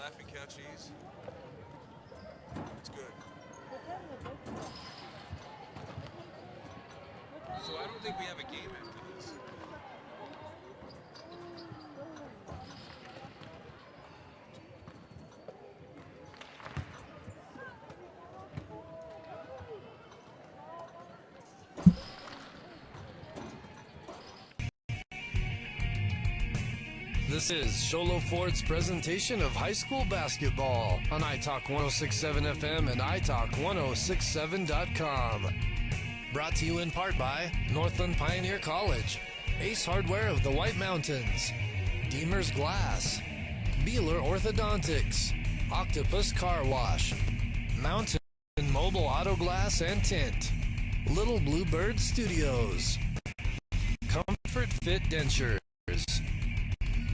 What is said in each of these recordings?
Laughing Cow cheese. It's good. So I don't think we have a game after this. This is Sholo Ford's presentation of high school basketball on iTalk 106.7 FM and iTalk1067.com. Brought to you in part by Northland Pioneer College, Ace Hardware of the White Mountains, Deemer's Glass, Beeler Orthodontics, Octopus Car Wash, Mountain Mobile Auto Glass and Tint, Little Bluebird Studios, Comfort Fit Dentures,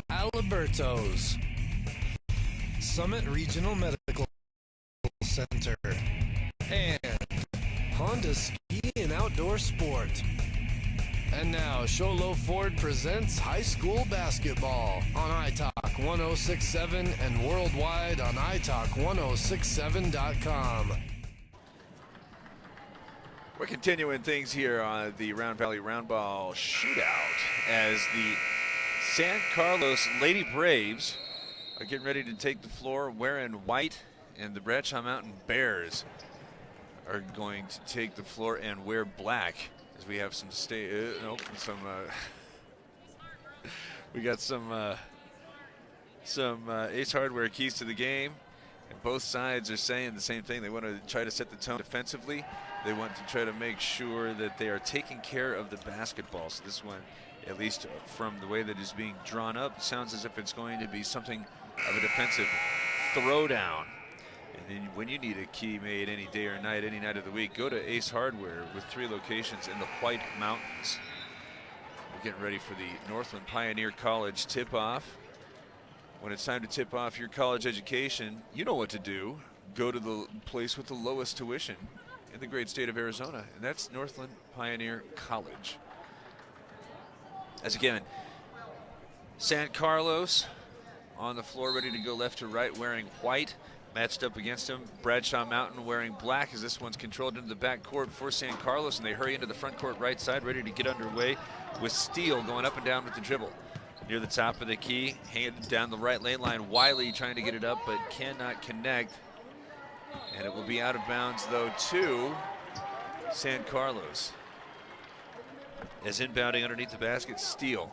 Alberto's, Summit Regional Medical Center, and Honda Ski and Outdoor Sport. And now, Sholo Ford presents high school basketball on iTalk 106.7 and worldwide on iTalk1067.com. We're continuing things here on the Round Valley Roundball Shootout as the San Carlos Lady Braves are getting ready to take the floor wearing white, and the Bradshaw Mountain Bears are going to take the floor and wear black. As we have we got some Ace Hardware keys to the game, and both sides are saying the same thing. They want to try to set the tone defensively. They want to try to make sure that they are taking care of the basketball. So this one, at least from the way that is being drawn up, sounds as if it's going to be something of a defensive throwdown. And then when you need a key made any day or night, any night of the week, go to Ace Hardware with 3 locations in the White Mountains. We're getting ready for the Northland Pioneer College tip-off. When it's time to tip off your college education, you know what to do. Go to the place with the lowest tuition in the great state of Arizona, and that's Northland Pioneer College. As again, San Carlos on the floor, ready to go left to right, wearing white. Matched up against him, Bradshaw Mountain wearing black, as this one's controlled into the back court for San Carlos, and they hurry into the front court right side, ready to get underway with Steele going up and down with the dribble. Near the top of the key, handed down the right lane line. Wiley trying to get it up, but cannot connect. And it will be out of bounds, though, to San Carlos. As inbounding underneath the basket, Steele.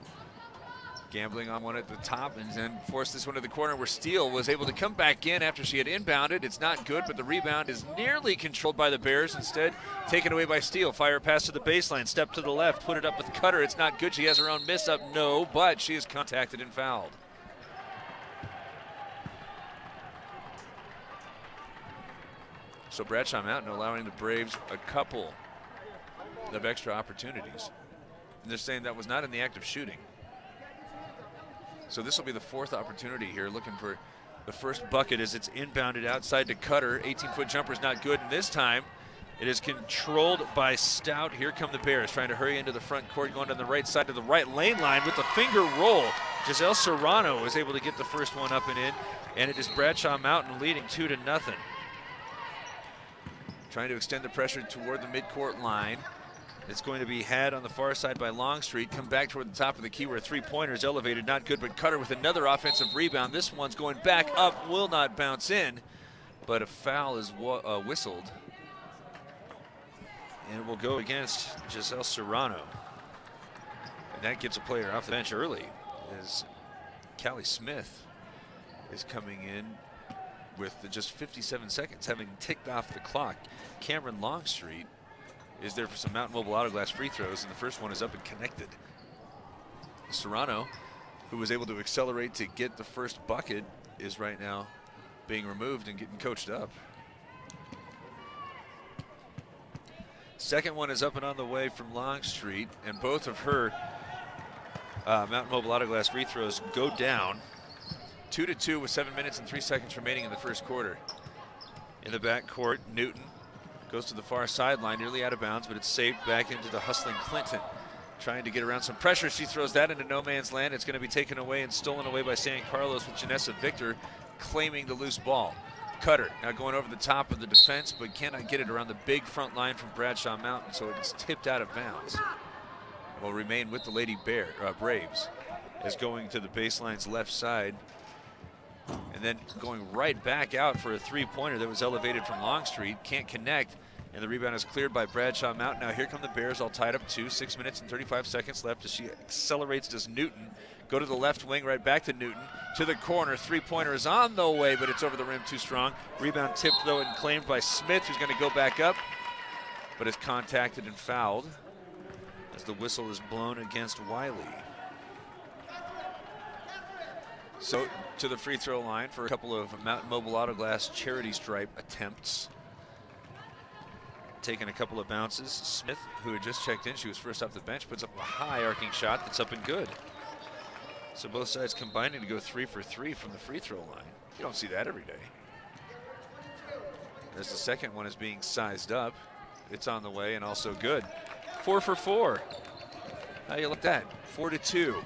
Gambling on one at the top and then forced this one to the corner where Steele was able to come back in after she had inbounded. It's not good, but the rebound is nearly controlled by the Bears. Instead, taken away by Steele. Fire pass to the baseline, step to the left, put it up with Cutter. It's not good. She has her own miss up. No, but she is contacted and fouled. So Bradshaw Mountain allowing the Braves a couple of extra opportunities. And they're saying that was not in the act of shooting. So this will be the 4th opportunity here, looking for the first bucket as it's inbounded outside to Cutter. 18-foot jumper is not good, and this time it is controlled by Stout. Here come the Bears, trying to hurry into the front court, going down the right side to the right lane line with the finger roll. Giselle Serrano was able to get the first one up and in, and it is Bradshaw Mountain leading 2-0. Trying to extend the pressure toward the midcourt line. It's going to be had on the far side by Longstreet. Come back toward the top of the key where a three-pointer is elevated. Not good, but Cutter with another offensive rebound. This one's going back up, will not bounce in, but a foul is whistled. And it will go against Giselle Serrano. And that gets a player off the bench early as Callie Smith is coming in with just 57 seconds, having ticked off the clock. Cameron Longstreet is there for some Mountain Mobile Auto Glass free throws, and the first one is up and connected. Serrano, who was able to accelerate to get the first bucket, is right now being removed and getting coached up. Second one is up and on the way from Longstreet, and both of her Mountain Mobile Auto Glass free throws go down. 2-2 with 7 minutes and 3 seconds remaining in the first quarter. In the backcourt, Newton goes to the far sideline, nearly out of bounds, but it's saved back into the hustling Clinton. Trying to get around some pressure. She throws that into no man's land. It's going to be taken away and stolen away by San Carlos with Janessa Victor. claiming the loose ball. Cutter now going over the top of the defense, but cannot get it around the big front line from Bradshaw Mountain, so it's tipped out of bounds. Will remain with the Lady Braves, as going to the baseline's left side, and then going right back out for a three-pointer that was elevated from Longstreet. Can't connect, and the rebound is cleared by Bradshaw Mountain. Now here come the Bears, all tied up 6 minutes and 35 seconds left as she accelerates. Does Newton go to the left wing, right back to Newton, to the corner. Three-pointer is on the way, but it's over the rim too strong. Rebound tipped, though, and claimed by Smith, who's going to go back up, but is contacted and fouled as the whistle is blown against Wiley. So to the free throw line for a couple of Mountain Mobile Auto Glass charity stripe attempts. Taking a couple of bounces. Smith, who had just checked in, she was first off the bench, puts up a high arcing shot that's up and good. So both sides combining to go 3 for 3 from the free throw line. You don't see that every day. As the second one is being sized up, it's on the way and also good. 4 for 4. How you like that? 4-2.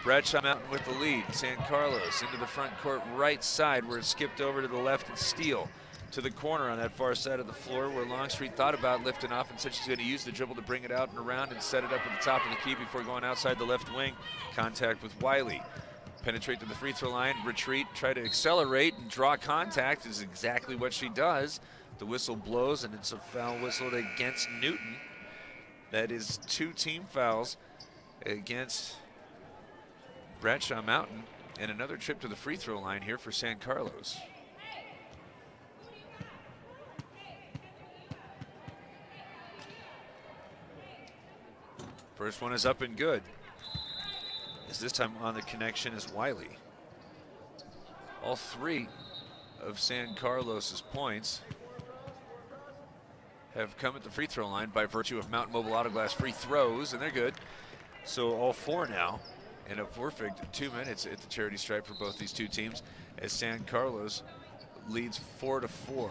Bradshaw Mountain with the lead. San Carlos into the front court right side where it skipped over to the left and Steele to the corner on that far side of the floor where Longstreet thought about lifting off and said she's going to use the dribble to bring it out and around and set it up at the top of the key before going outside the left wing. Contact with Wiley. Penetrate to the free throw line, retreat, try to accelerate and draw contact is exactly what she does. The whistle blows and it's a foul whistled against Newton. That is 2 team fouls against Bradshaw Mountain and another trip to the free throw line here for San Carlos. First one is up and good. As this time on the connection is Wiley. All 3 of San Carlos's points have come at the free throw line by virtue of Mountain Mobile Auto Glass free throws, and they're good. So all 4 now, and a perfect 2 minutes at the charity stripe for both these two teams as San Carlos leads 4-4.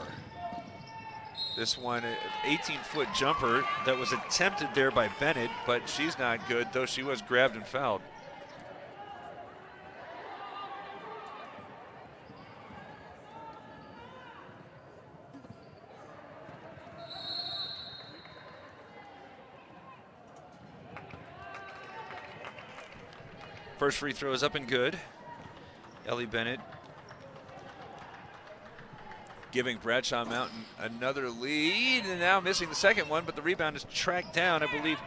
This one, an 18-foot jumper that was attempted there by Bennett, but she's not good, though she was grabbed and fouled. First free throw is up and good. Ellie Bennett giving Bradshaw Mountain another lead, and now missing the second one, but the rebound is tracked down. I believe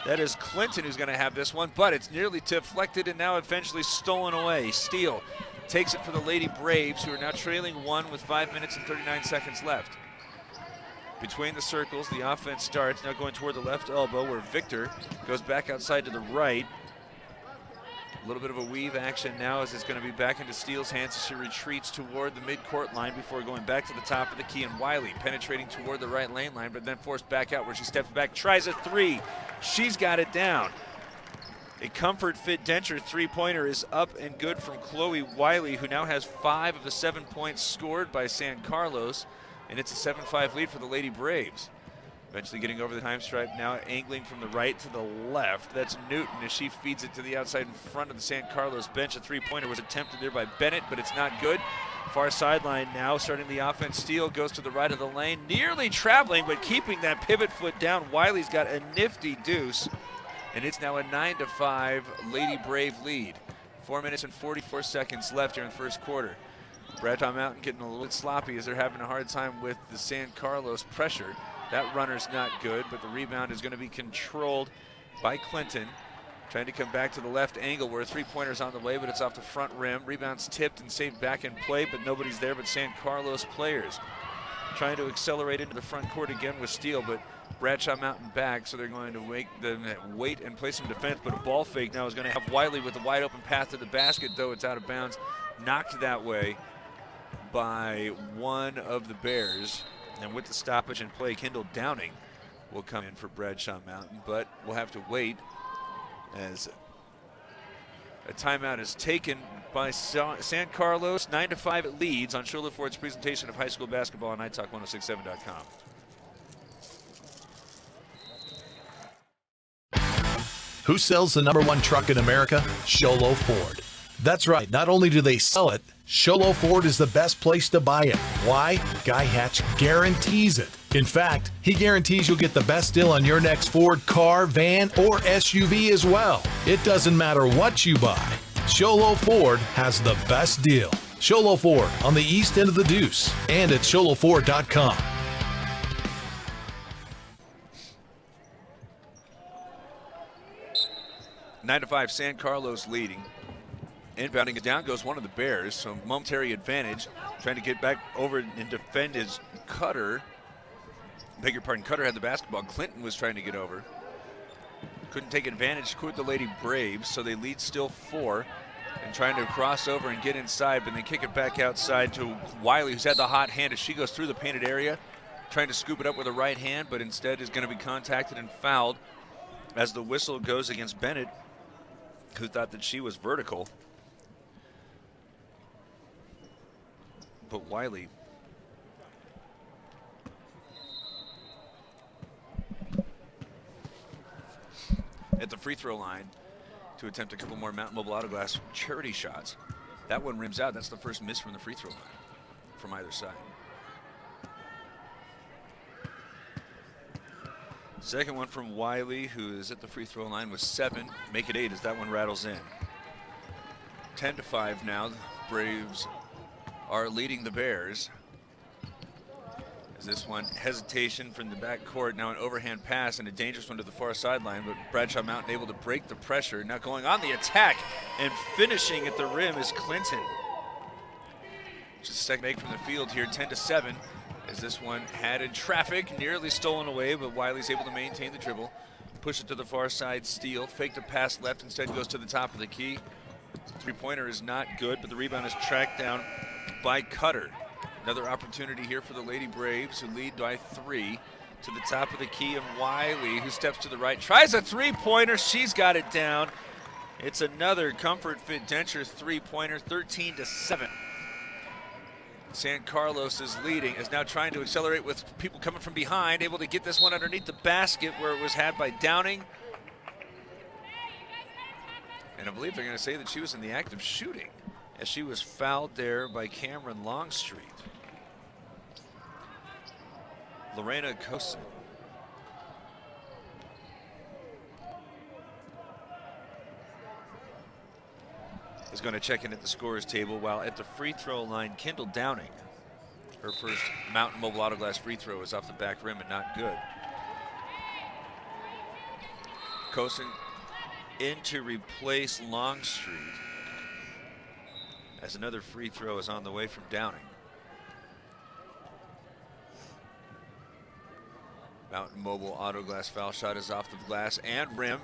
that is Clinton who's going to have this one, but it's nearly deflected and now eventually stolen away. Steele takes it for the Lady Braves, who are now trailing 1 with 5 minutes and 39 seconds left. Between the circles, the offense starts, now going toward the left elbow where Victor goes back outside to the right. A little bit of a weave action now as it's going to be back into Steele's hands as she retreats toward the midcourt line before going back to the top of the key. And Wiley penetrating toward the right lane line, but then forced back out where she steps back, tries a 3. She's got it down. A comfort fit denture three-pointer is up and good from Chloe Wiley, who now has 5 of the 7 points scored by San Carlos, and it's a 7-5 lead for the Lady Braves. Eventually getting over the time stripe, now angling from the right to the left. That's Newton as she feeds it to the outside in front of the San Carlos bench. A three-pointer was attempted there by Bennett, but it's not good. Far sideline now, starting the offense. Steele goes to the right of the lane, nearly traveling, but keeping that pivot foot down. Wiley's got a nifty deuce, and it's now a 9-5 Lady Brave lead. 4 minutes and 44 seconds left here in the first quarter. Bradshaw Mountain getting a little bit sloppy as they're having a hard time with the San Carlos pressure. That runner's not good, but the rebound is going to be controlled by Clinton. Trying to come back to the left angle where a three-pointer's on the way, but it's off the front rim. Rebound's tipped and saved back in play, but nobody's there but San Carlos players. Trying to accelerate into the front court again with Steele, but Bradshaw Mountain back, so they're going to wait and play some defense, but a ball fake now is going to have Wiley with a wide open path to the basket, though it's out of bounds. Knocked that way by one of the Bears. And with the stoppage in play, Kendall Downing will come in for Bradshaw Mountain, but we'll have to wait as a timeout is taken by San Carlos. 9-5 it leads on Sherwood Ford's presentation of high school basketball on iTalk1067.com. Who sells the #1 truck in America? Sholo Ford. That's right. Not only do they sell it, Sholo Ford is the best place to buy it. Why? Guy Hatch guarantees it. In fact, he guarantees you'll get the best deal on your next Ford car, van, or SUV as well. It doesn't matter what you buy. Sholo Ford has the best deal. Sholo Ford on the east end of the Deuce and at sholoford.com. Nine to 5, San Carlos leading. Inbounding it down goes one of the Bears, so momentary advantage. Trying to get back over and defend his Cutter. Beg your pardon, Cutter had the basketball. Clinton was trying to get over. Couldn't take advantage, scored the Lady Braves, so they lead still 4. And trying to cross over and get inside, but then kick it back outside to Wiley, who's had the hot hand as she goes through the painted area. Trying to scoop it up with a right hand, but instead is going to be contacted and fouled as the whistle goes against Bennett, who thought that she was vertical. But Wiley at the free throw line to attempt a couple more Mountain Mobile Auto Glass charity shots. That one rims out. That's the first miss from the free throw line from either side. Second one from Wiley, who is at the free throw line with 7. Make it 8 as that one rattles in. 10 to 5 now. The Braves are leading the Bears. As this one, hesitation from the back court, now an overhand pass and a dangerous one to the far sideline, but Bradshaw Mountain able to break the pressure. Now going on the attack and finishing at the rim is Clinton. Just a second make from the field here, 10 to 7. As this one had in traffic, nearly stolen away, but Wiley's able to maintain the dribble. Push it to the far side, steal, fake the pass left, instead goes to the top of the key. Three-pointer is not good, but the rebound is tracked down by Cutter. Another opportunity here for the Lady Braves, who lead by 3 to the top of the key, and Wiley, who steps to the right, tries a three-pointer. She's got it down. It's another Comfort Fit Denture three-pointer, 13 to 7. San Carlos is leading, is now trying to accelerate with people coming from behind, able to get this one underneath the basket where it was had by Downing. And I believe they're going to say that she was in the act of shooting as she was fouled there by Cameron Longstreet. Lorena Kosin. Is going to check in at the scorer's table, while at the free throw line, Kendall Downing, her first Mountain Mobile Auto Glass free throw is off the back rim and not good. Kosin in to replace Longstreet as another free throw is on the way from Downing. Mountain Mobile Auto Glass foul shot is off the glass and rim,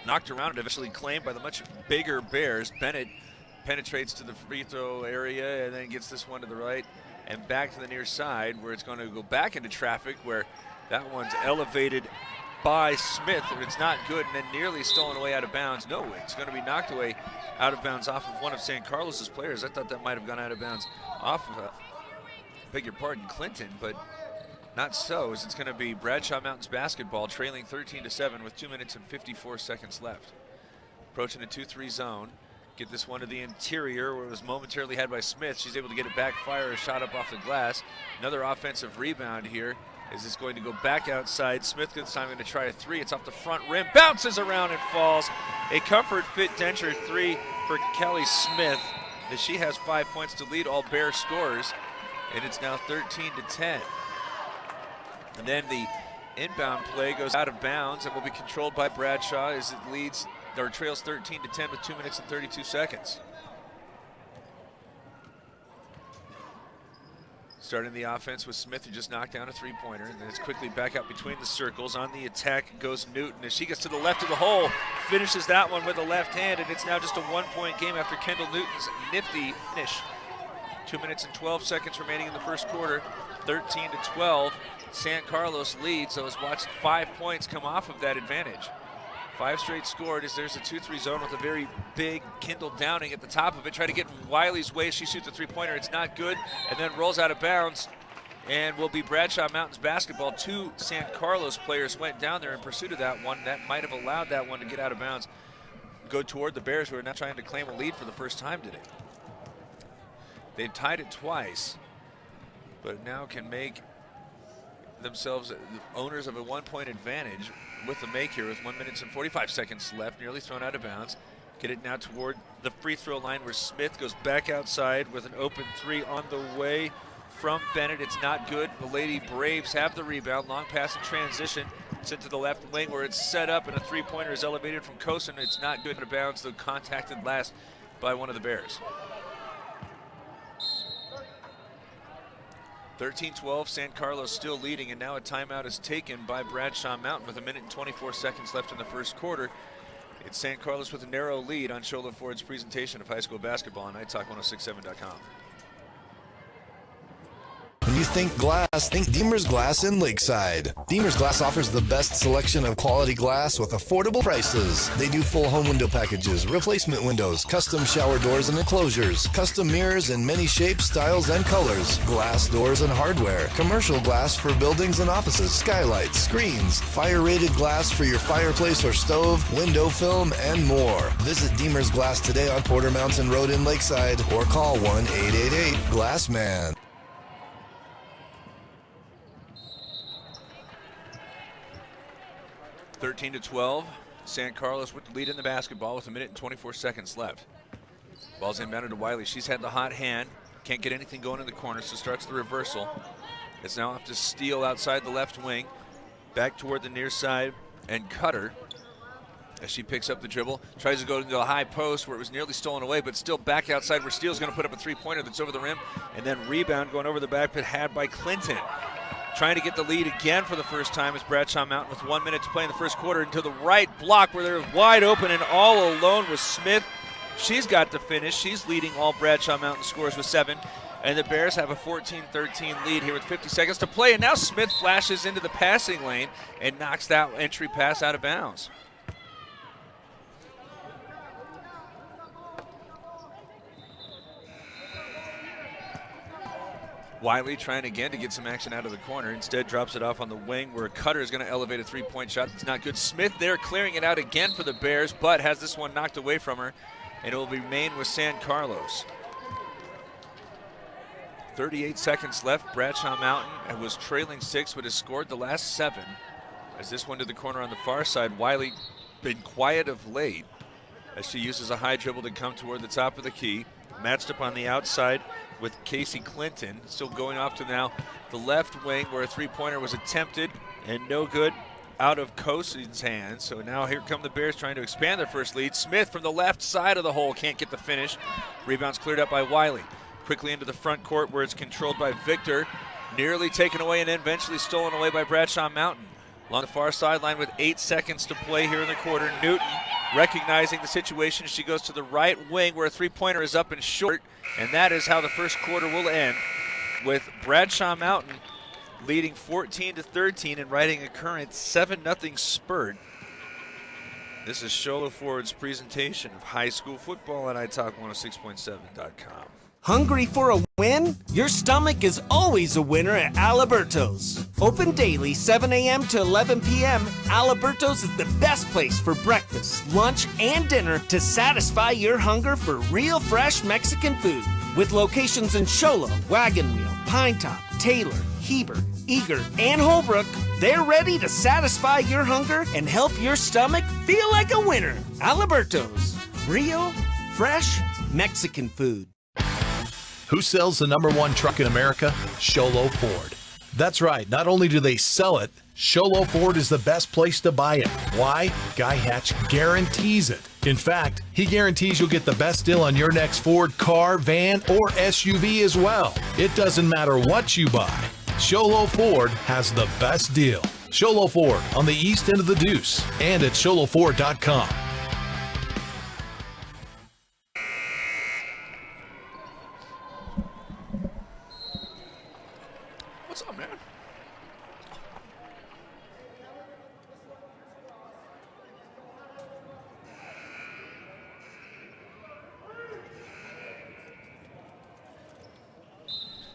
knocked around and eventually claimed by the much bigger Bears. Bennett penetrates to the free throw area and then gets this one to the right and back to the near side, where it's going to go back into traffic, where that one's elevated by Smith, and it's not good, and then nearly stolen away out of bounds. No, it's going to be knocked away out of bounds off of one of San Carlos's players. I thought that might have gone out of bounds off of, beg your pardon, Clinton, but not so, as it's going to be Bradshaw Mountains basketball, trailing 13 to 7 with 2 minutes and 54 seconds left. Approaching a 2-3 zone. Get this one to the interior, where it was momentarily had by Smith. She's able to get it back, fire a shot up off the glass. Another offensive rebound here. Is this going to go back outside? Smith this time going to try a 3. It's off the front rim, bounces around and falls. A Comfort Fit Denture 3 for Kelly Smith, as she has 5 points to lead all Bear scorers, and it's now 13 to 10. And then the inbound play goes out of bounds and will be controlled by Bradshaw as it leads or trails 13 to 10 with 2 minutes and 32 seconds. Starting the offense with Smith, who just knocked down a three-pointer, and then it's quickly back out between the circles. On the attack goes Newton as she gets to the left of the hole, finishes that one with a left hand, and it's now just a 1-point game after Kendall Newton's nifty finish. 2 minutes and 12 seconds remaining in the first quarter, 13 to 12. San Carlos leads, so has watched 5 points come off of that advantage. 5 straight scored as there's a 2-3 zone with a very big Kendall Downing at the top of it. Try to get in Wiley's way. She shoots a three-pointer. It's not good, and then rolls out of bounds, and will be Bradshaw Mountains basketball. 2 San Carlos players went down there in pursuit of that one. That might have allowed that one to get out of bounds. go toward the Bears, who are now trying to claim a lead for the first time today. They've tied it twice, but now can make themselves owners of a 1-point advantage with the make here with 1 minute and 45 seconds left, nearly thrown out of bounds. Get it now toward the free throw line where Smith goes back outside with an open three on the way from Bennett. It's not good. The Lady Braves have the rebound. Long pass in transition. It's into the left wing where it's set up and a three-pointer is elevated from Kosen. It's not good out of bounds, though contacted last by one of the Bears. 13-12, San Carlos still leading, and now a timeout is taken by Bradshaw Mountain with 1 minute and 24 seconds left in the first quarter. It's San Carlos with a narrow lead on Sholo Ford's presentation of high school basketball on NightTalk1067.com. When you think glass, think Deemer's Glass in Lakeside. Deemer's Glass offers the best selection of quality glass with affordable prices. They do full home window packages, replacement windows, custom shower doors and enclosures, custom mirrors in many shapes, styles, and colors, glass doors and hardware, commercial glass for buildings and offices, skylights, screens, fire-rated glass for your fireplace or stove, window film, and more. Visit Deemer's Glass today on Porter Mountain Road in Lakeside or call 1-888-GLASSMAN. 13-12, San Carlos with the lead in the basketball with 1 minute and 24 seconds left. Ball's inbounded to Wiley. She's had the hot hand. Can't get anything going in the corner, so starts the reversal. It's now off to Steele outside the left wing. Back toward the near side and Cutter as she picks up the dribble. Tries to go into the high post where it was nearly stolen away, but still back outside where Steele's going to put up a three-pointer that's over the rim. And then rebound going over the back, but had by Clinton. Trying to get the lead again for the first time as Bradshaw Mountain with 1 minute to play in the first quarter into the right block where they're wide open and all alone with Smith. She's got the finish. She's leading all Bradshaw Mountain scores with 7. And the Bears have a 14-13 lead here with 50 seconds to play. And now Smith flashes into the passing lane and knocks that entry pass out of bounds. Wiley trying again to get some action out of the corner. Instead drops it off on the wing where Cutter is going to elevate a three-point shot. It's not good. Smith there clearing it out again for the Bears, but has this one knocked away from her, and it will remain with San Carlos. 38 seconds left. Bradshaw Mountain was trailing 6, but has scored the last 7. As this one to the corner on the far side, Wiley been quiet of late as she uses a high dribble to come toward the top of the key. Matched up on the outside with Casey Clinton, still going off to now the left wing where a three-pointer was attempted and no good out of Kosen's hands. So now here come the Bears trying to expand their first lead. Smith from the left side of the hole can't get the finish. Rebound's cleared up by Wiley. Quickly into the front court where it's controlled by Victor. Nearly taken away and then eventually stolen away by Bradshaw Mountain. Along the far sideline with 8 seconds to play here in the quarter, Newton recognizing the situation, she goes to the right wing where a three-pointer is up and short, and that is how the first quarter will end, with Bradshaw Mountain leading 14-13 and riding a current 7-0 spurt. This is Sholo Ford's presentation of high school football at iTalk106.7.com. Hungry for a win? Your stomach is always a winner at Aliberto's. Open daily 7 a.m. to 11 p.m., Aliberto's is the best place for breakfast, lunch, and dinner to satisfy your hunger for real fresh Mexican food. With locations in Sholo, Wagon Wheel, Pine Top, Taylor, Heber, Eager, and Holbrook, they're ready to satisfy your hunger and help your stomach feel like a winner. Aliberto's, real, fresh Mexican food. Who sells the #1 truck in America? Sholo Ford. That's right. Not only do they sell it, Sholo Ford is the best place to buy it. Why? Guy Hatch guarantees it. In fact, he guarantees you'll get the best deal on your next Ford car, van, or SUV as well. It doesn't matter what you buy. Sholo Ford has the best deal. Sholo Ford on the east end of the Deuce and at sholoford.com. What's up, man?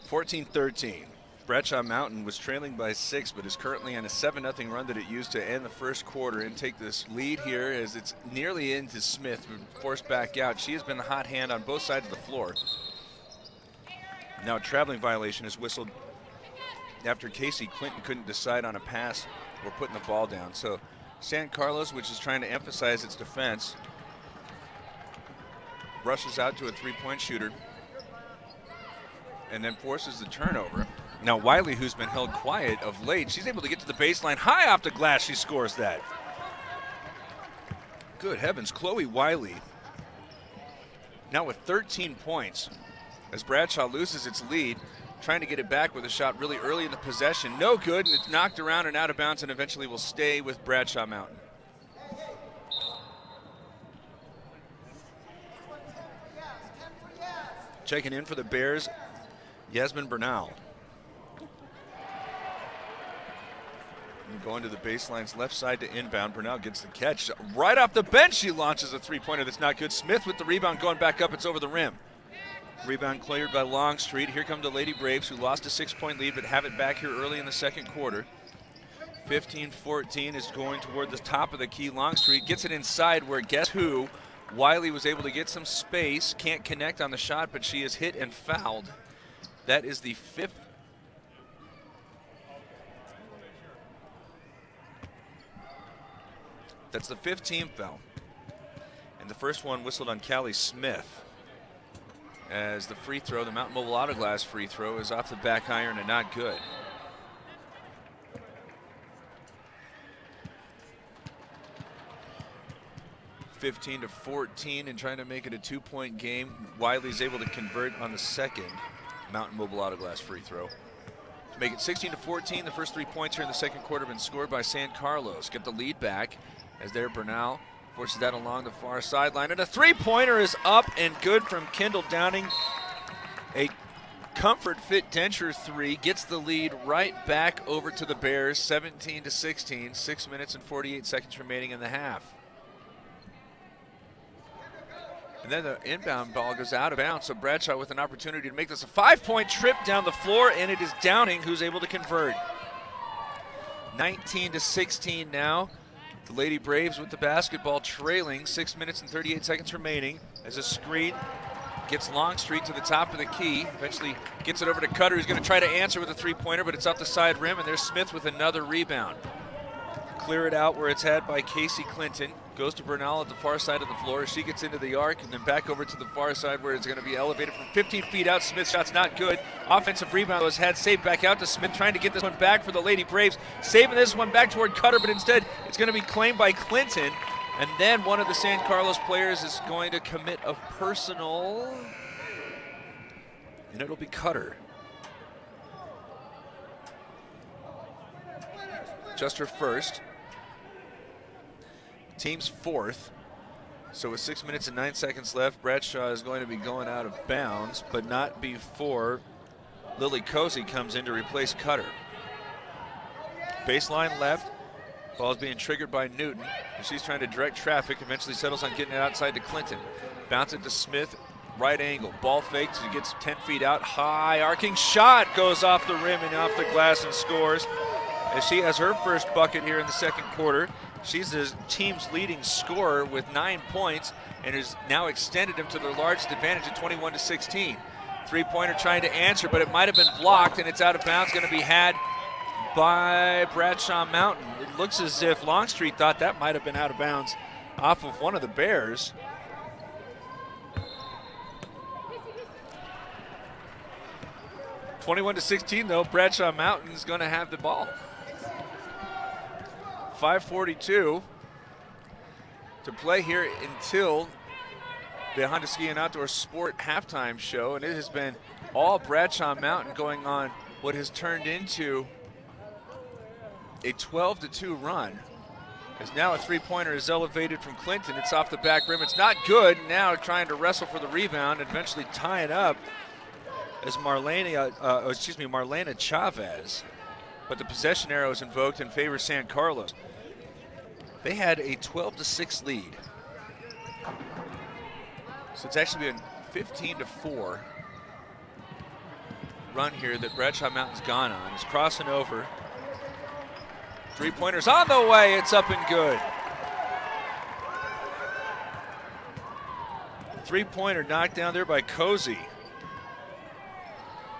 (14-13). Bradshaw Mountain was trailing by 6, but is currently on a 7-0 run that it used to end the first quarter and take this lead here as it's nearly into Smith, forced back out. She has been the hot hand on both sides of the floor. Now a traveling violation is whistled after Casey Clinton couldn't decide on a pass or putting the ball down. So San Carlos, which is trying to emphasize its defense, rushes out to a three-point shooter and then forces the turnover. Now Wiley, who's been held quiet of late, she's able to get to the baseline. High off the glass, she scores that. Good heavens, Chloe Wiley now with 13 points as Bradshaw loses its lead, trying to get it back with a shot really early in the possession. No good, and it's knocked around and out of bounds and eventually will stay with Bradshaw Mountain. Checking in for the Bears, Yasmin Bernal. And going to the baseline's left side to inbound. Bernal gets the catch. Right off the bench, she launches a three-pointer that's not good. Smith with the rebound, going back up. It's over the rim. Rebound cleared by Longstreet. Here come the Lady Braves, who lost a 6-point lead but have it back here early in the second quarter. 15-14 is going toward the top of the key. Longstreet gets it inside where guess who? Wiley was able to get some space. Can't connect on the shot, but she is hit and fouled. That is the fifth. That's the 15th foul. And the first one whistled on Callie Smith. As the free throw, the Mountain Mobile Auto Glass free throw, is off the back iron and not good. (15-14) and trying to make it a 2-point game. Wiley's able to convert on the second Mountain Mobile Auto Glass free throw to make it 16-14. The first 3 points here in the second quarter have been scored by San Carlos. Get the lead back as there Bernal forces that along the far sideline, and a three-pointer is up and good from Kendall Downing. A comfort fit denture three gets the lead right back over to the Bears, 17-16. 6 minutes and 48 seconds remaining in the half. And then the inbound ball goes out of bounds, so Bradshaw with an opportunity to make this a 5-point trip down the floor, and it is Downing who's able to convert. 19-16 now. The Lady Braves with the basketball trailing, 6 minutes and 38 seconds remaining as a screen gets Longstreet to the top of the key, eventually gets it over to Cutter, who's going to try to answer with a three-pointer, but it's off the side rim, and there's Smith with another rebound. Clear it out where it's had by Casey Clinton. Goes to Bernal at the far side of the floor. She gets into the arc and then back over to the far side where it's going to be elevated from 15 feet out. Smith's shot's not good. Offensive rebound was had, saved back out to Smith, trying to get this one back for the Lady Braves. Saving this one back toward Cutter, but instead it's going to be claimed by Clinton. And then one of the San Carlos players is going to commit a personal, and it'll be Cutter. Just her first. Team's fourth. So with 6 minutes and 9 seconds left, Bradshaw is going to be going out of bounds, but not before Lily Cozy comes in to replace Cutter. Baseline left. Ball's being triggered by Newton. She's trying to direct traffic, eventually settles on getting it outside to Clinton. Bounce it to Smith, right angle. Ball faked, she gets 10 feet out. High arcing shot goes off the rim and off the glass and scores. As she has her first bucket here in the second quarter. She's the team's leading scorer with 9 points and has now extended them to their largest advantage at 21-16. Three-pointer trying to answer, but it might have been blocked, and it's out of bounds, going to be had by Bradshaw Mountain. It looks as if Longstreet thought that might have been out of bounds off of one of the Bears. (21-16) though, Bradshaw Mountain is going to have the ball. 5:42 to play here until the Honda Ski and Outdoor Sport halftime show, and it has been all Bradshaw Mountain going on what has turned into a 12-2 run. As now a three-pointer is elevated from Clinton. It's off the back rim. It's not good. Now trying to wrestle for the rebound and eventually tie it up as Marlena Chavez. But the possession arrow is invoked in favor of San Carlos. They had a 12-6 lead. So it's actually been 15-4. run here that Bradshaw Mountain's gone on. It's crossing over. Three-pointer's on the way. It's up and good. Three-pointer knocked down there by Cozy.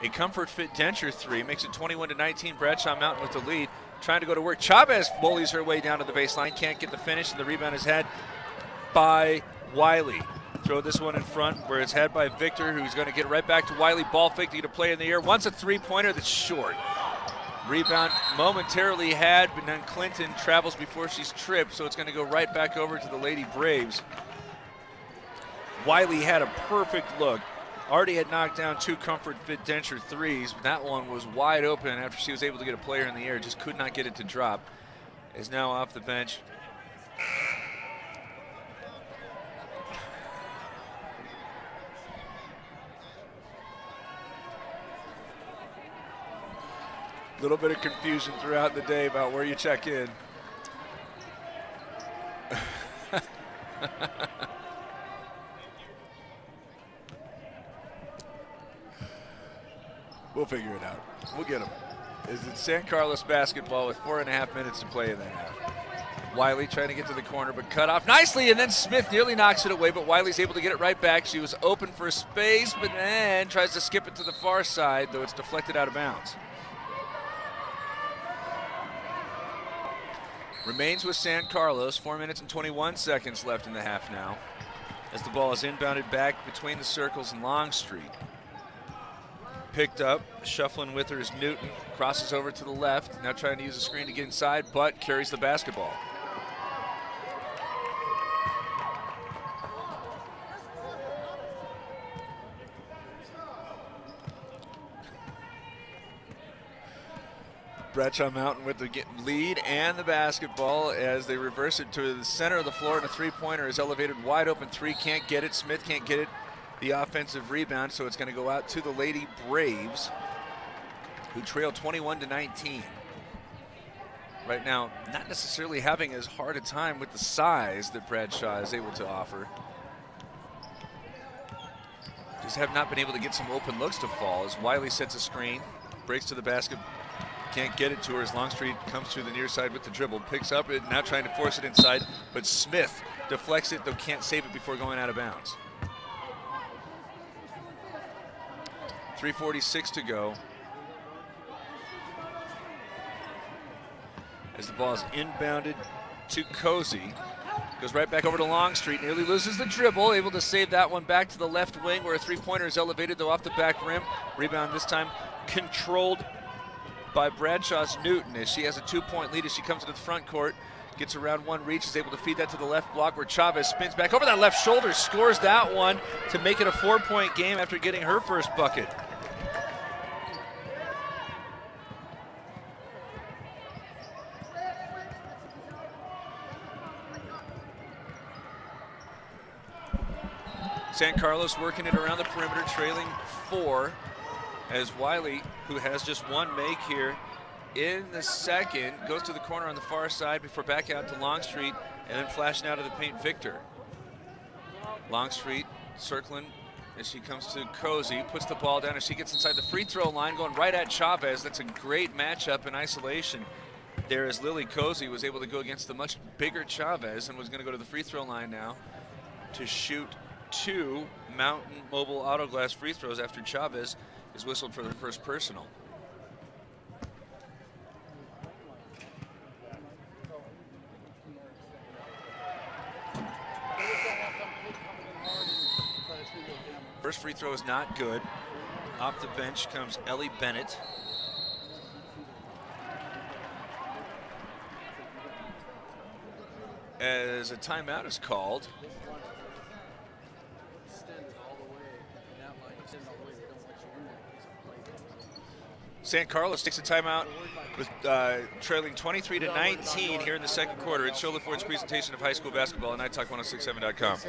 A comfort fit denture three makes it 21-19. Bradshaw Mountain with the lead. Trying to go to work. Chavez bullies her way down to the baseline. Can't get the finish, and the rebound is had by Wiley. Throw this one in front where it's had by Victor, who's going to get right back to Wiley. Ball fake to get a play in the air. Wants a three-pointer that's short. Rebound momentarily had, but then Clinton travels before she's tripped, so it's going to go right back over to the Lady Braves. Wiley had a perfect look. Already had knocked down two comfort fit denture threes, but that one was wide open after she was able to get a player in the air. Just could not get it to drop. Is now off the bench. A little bit of confusion throughout the day about where you check in. We'll figure it out. We'll get them. Is it San Carlos basketball with 4.5 minutes to play in the half? Wiley trying to get to the corner, but cut off nicely, and then Smith nearly knocks it away, but Wiley's able to get it right back. She was open for space, but then tries to skip it to the far side, though it's deflected out of bounds. Remains with San Carlos. 4 minutes and 21 seconds left in the half now, as the ball is inbounded back between the circles and Longstreet. Picked up, shuffling with her is Newton, crosses over to the left, now trying to use the screen to get inside, but carries the basketball. Bradshaw Mountain with the lead and the basketball as they reverse it to the center of the floor, and a three-pointer is elevated wide open three, can't get it. Smith can't get it. The offensive rebound, so it's going to go out to the Lady Braves, who trail 21-19. Right now, not necessarily having as hard a time with the size that Bradshaw is able to offer. Just have not been able to get some open looks to fall as Wiley sets a screen, breaks to the basket, can't get it to her as Longstreet comes to the near side with the dribble, picks up it, now trying to force it inside, but Smith deflects it, though can't save it before going out of bounds. 3:46 to go. As the ball is inbounded to Cozy. Goes right back over to Longstreet, nearly loses the dribble, able to save that one back to the left wing where a three-pointer is elevated, though off the back rim. Rebound this time controlled by Bradshaw's Newton as she has a 2-point lead as she comes into the front court. Gets around one reach, is able to feed that to the left block where Chavez spins back over that left shoulder, scores that one to make it a 4-point game after getting her first bucket. San Carlos working it around the perimeter, trailing 4, as Wiley, who has just one make here in the second, goes to the corner on the far side before back out to Longstreet and then flashing out of the paint Victor. Longstreet circling as she comes to Cozy, puts the ball down as she gets inside the free throw line, going right at Chavez. That's a great matchup in isolation there as Lily Cozy was able to go against the much bigger Chavez and was going to go to the free throw line now to shoot 2 Mountain Mobile Auto Glass free throws after Chavez is whistled for the first personal. First free throw is not good. Off the bench comes Ellie Bennett. As a timeout is called. San Carlos takes a timeout with trailing 23-19 here in the second quarter. It's Shola Ford's presentation of high school basketball on NightTalk1067.com.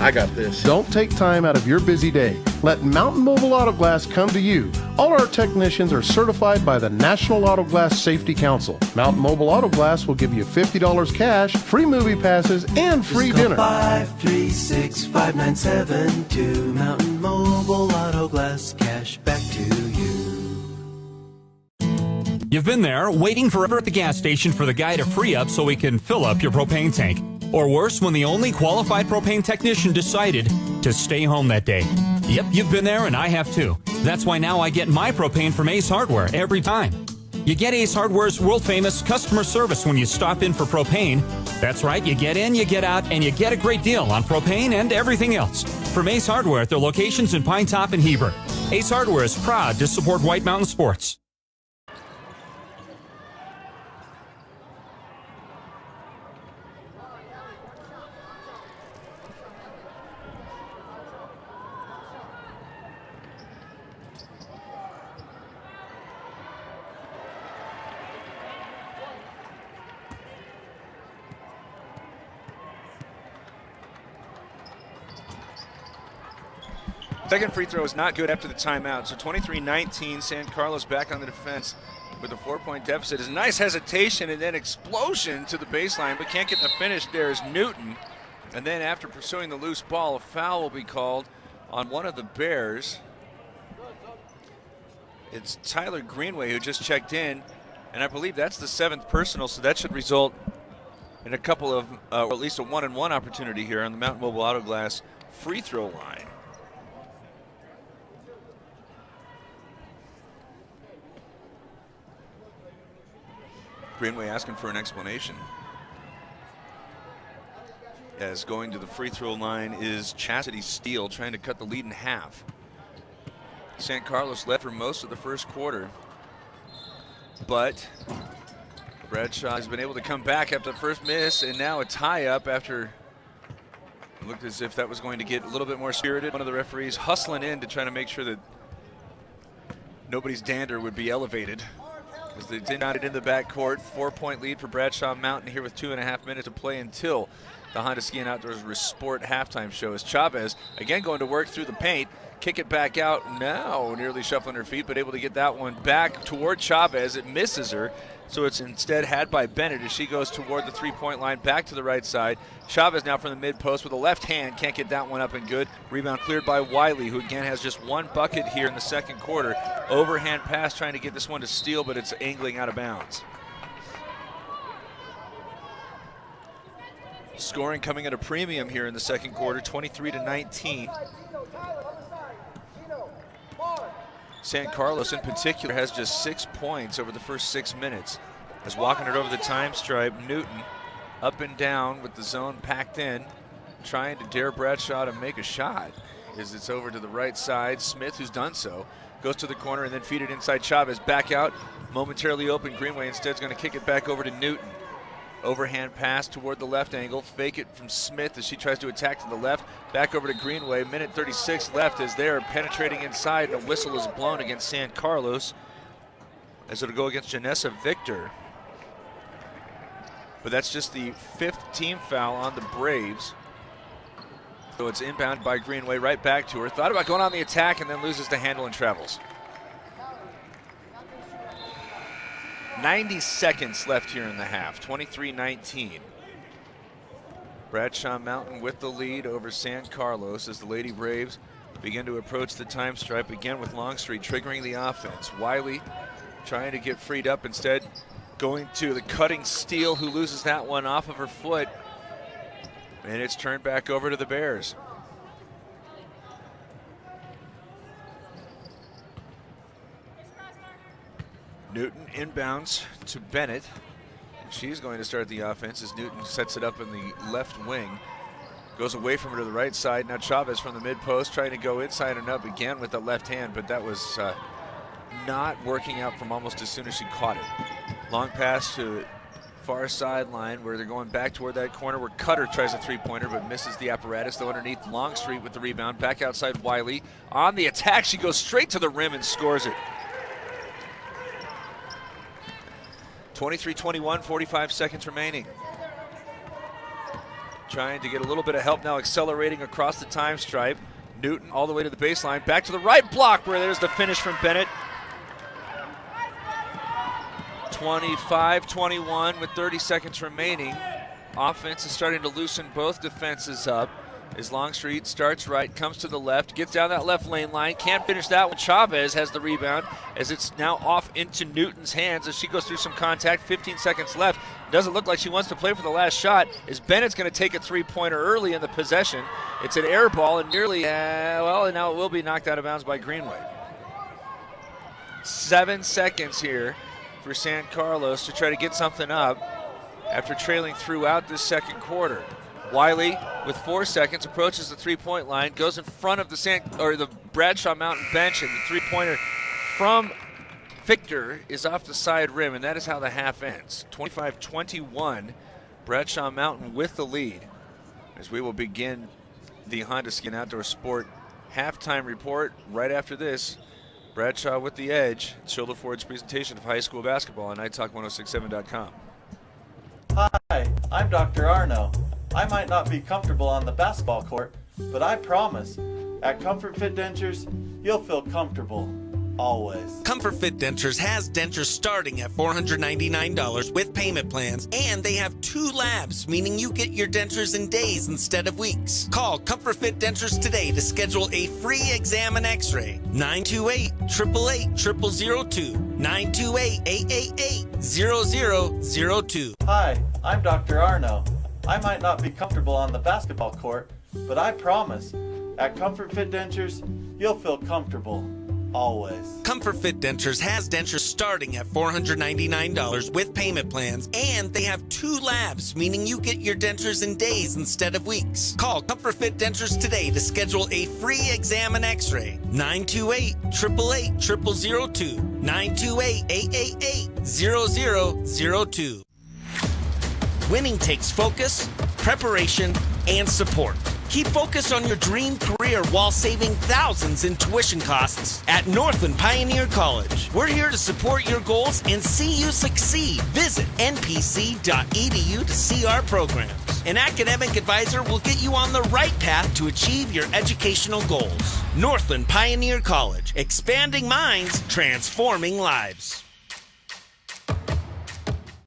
I got this. Don't take time out of your busy day. Let Mountain Mobile Auto Glass come to you. All our technicians are certified by the National Auto Glass Safety Council. Mountain Mobile Auto Glass will give you $50 cash, free movie passes, and free dinner. 536-5972. Mountain Mobile Auto Glass, cash back to you. You've been there, waiting forever at the gas station for the guy to free up so he can fill up your propane tank. Or worse, when the only qualified propane technician decided to stay home that day. Yep, you've been there and I have too. That's why now I get my propane from Ace Hardware every time. You get Ace Hardware's world-famous customer service when you stop in for propane. That's right, you get in, you get out, and you get a great deal on propane and everything else. From Ace Hardware at their locations in Pine Top and Heber. Ace Hardware is proud to support White Mountain Sports. Second free throw is not good after the timeout. So 23-19, San Carlos back on the defense with a 4-point deficit. It's a nice hesitation and then explosion to the baseline, but can't get the finish there is Newton. And then after pursuing the loose ball, a foul will be called on one of the Bears. It's Tyler Greenway who just checked in, and I believe that's the 7th personal, so that should result in a couple of, or at least a 1-and-1 opportunity here on the Mountain Mobile Auto Glass free throw line. Greenway asking for an explanation. As going to the free throw line is Chastity Steele, trying to cut the lead in half. San Carlos led for most of the first quarter, but Bradshaw has been able to come back after the first miss, and now a tie-up after it looked as if that was going to get a little bit more spirited. One of the referees hustling in to try to make sure that nobody's dander would be elevated, as they did not get in the backcourt. 4-point lead for Bradshaw Mountain here with 2.5 minutes to play until the Honda Ski and Outdoors Sport halftime show. As Chavez again going to work through the paint, kick it back out, now nearly shuffling her feet, but able to get that one back toward Chavez. It misses her, so it's instead had by Bennett as she goes toward the 3-point line, back to the right side. Chavez now from the mid post with a left hand, can't get that one up and good. Rebound cleared by Wiley, who again has just one bucket here in the second quarter. Overhand pass trying to get this one to Steele, but it's angling out of bounds. Scoring coming at a premium here in the second quarter, 23-19. San Carlos in particular has just 6 points over the first 6 minutes. As walking it over the time stripe, Newton up and down with the zone packed in, trying to dare Bradshaw to make a shot. As it's over to the right side, Smith, who's done so, goes to the corner and then feed it inside Chavez. Back out, momentarily open. Greenway instead is going to kick it back over to Newton. Overhand pass toward the left angle, fake it from Smith as she tries to attack to the left. Back over to Greenway, minute 36 left as they're penetrating inside, and a whistle is blown against San Carlos as it'll go against Janessa Victor. But that's just the 5th team foul on the Braves. So it's inbound by Greenway, right back to her. Thought about going on the attack and then loses the handle and travels. 90 seconds left here in the half, 23-19. Bradshaw Mountain with the lead over San Carlos as the Lady Braves begin to approach the time stripe again with Longstreet triggering the offense. Wiley trying to get freed up, instead going to the cutting Steele, who loses that one off of her foot. And it's turned back over to the Bears. Newton inbounds to Bennett. She's going to start the offense as Newton sets it up in the left wing. Goes away from her to the right side. Now Chavez from the mid post trying to go inside and up again with the left hand, but that was not working out from almost as soon as she caught it. Long pass to far sideline where they're going back toward that corner where Cutter tries a three-pointer but misses the apparatus, though underneath. Longstreet with the rebound. Back outside Wiley. On the attack, she goes straight to the rim and scores it. 23-21, 45 seconds remaining. trying to get a little bit of help now, accelerating across the time stripe. Newton all the way to the baseline, back to the right block where there's the finish from Bennett. 25-21 with 30 seconds remaining. Offense is starting to loosen both defenses up. As Longstreet starts right, comes to the left, gets down that left lane line, can't finish that one. Chavez has the rebound as it's now off into Newton's hands as she goes through some contact. 15 seconds left. Doesn't look like she wants to play for the last shot as Bennett's going to take a three-pointer early in the possession. It's an air ball and nearly, and now it will be knocked out of bounds by Greenway. 7 seconds here for San Carlos to try to get something up after trailing throughout this second quarter. Wiley, with 4 seconds, approaches the three-point line, goes in front of the Bradshaw Mountain bench, and the three-pointer from Victor is off the side rim, and that is how the half ends. 25-21, Bradshaw Mountain with the lead. As we will begin the Honda Skin Outdoor Sport halftime report right after this. Bradshaw with the edge. Shoulder Ford's presentation of high school basketball on NightTalk1067.com. Hi, I'm Dr. Arno. I might not be comfortable on the basketball court, but I promise, at Comfort Fit Dentures, you'll feel comfortable, always. Comfort Fit Dentures has dentures starting at $499 with payment plans, and they have 2 labs, meaning you get your dentures in days instead of weeks. Call Comfort Fit Dentures today to schedule a free exam and x-ray. 928-888-0002. 928-888-0002. Hi, I'm Dr. Arno. I might not be comfortable on the basketball court, but I promise, at Comfort Fit Dentures, you'll feel comfortable, always. Comfort Fit Dentures has dentures starting at $499 with payment plans, and they have 2 labs, meaning you get your dentures in days instead of weeks. Call Comfort Fit Dentures today to schedule a free exam and x-ray. 928-888-0002. 928-888-0002. Winning takes focus, preparation, and support. Keep focus on your dream career while saving thousands in tuition costs at Northland Pioneer College. We're here to support your goals and see you succeed. Visit npc.edu to see our programs. An academic advisor will get you on the right path to achieve your educational goals. Northland Pioneer College, expanding minds, transforming lives.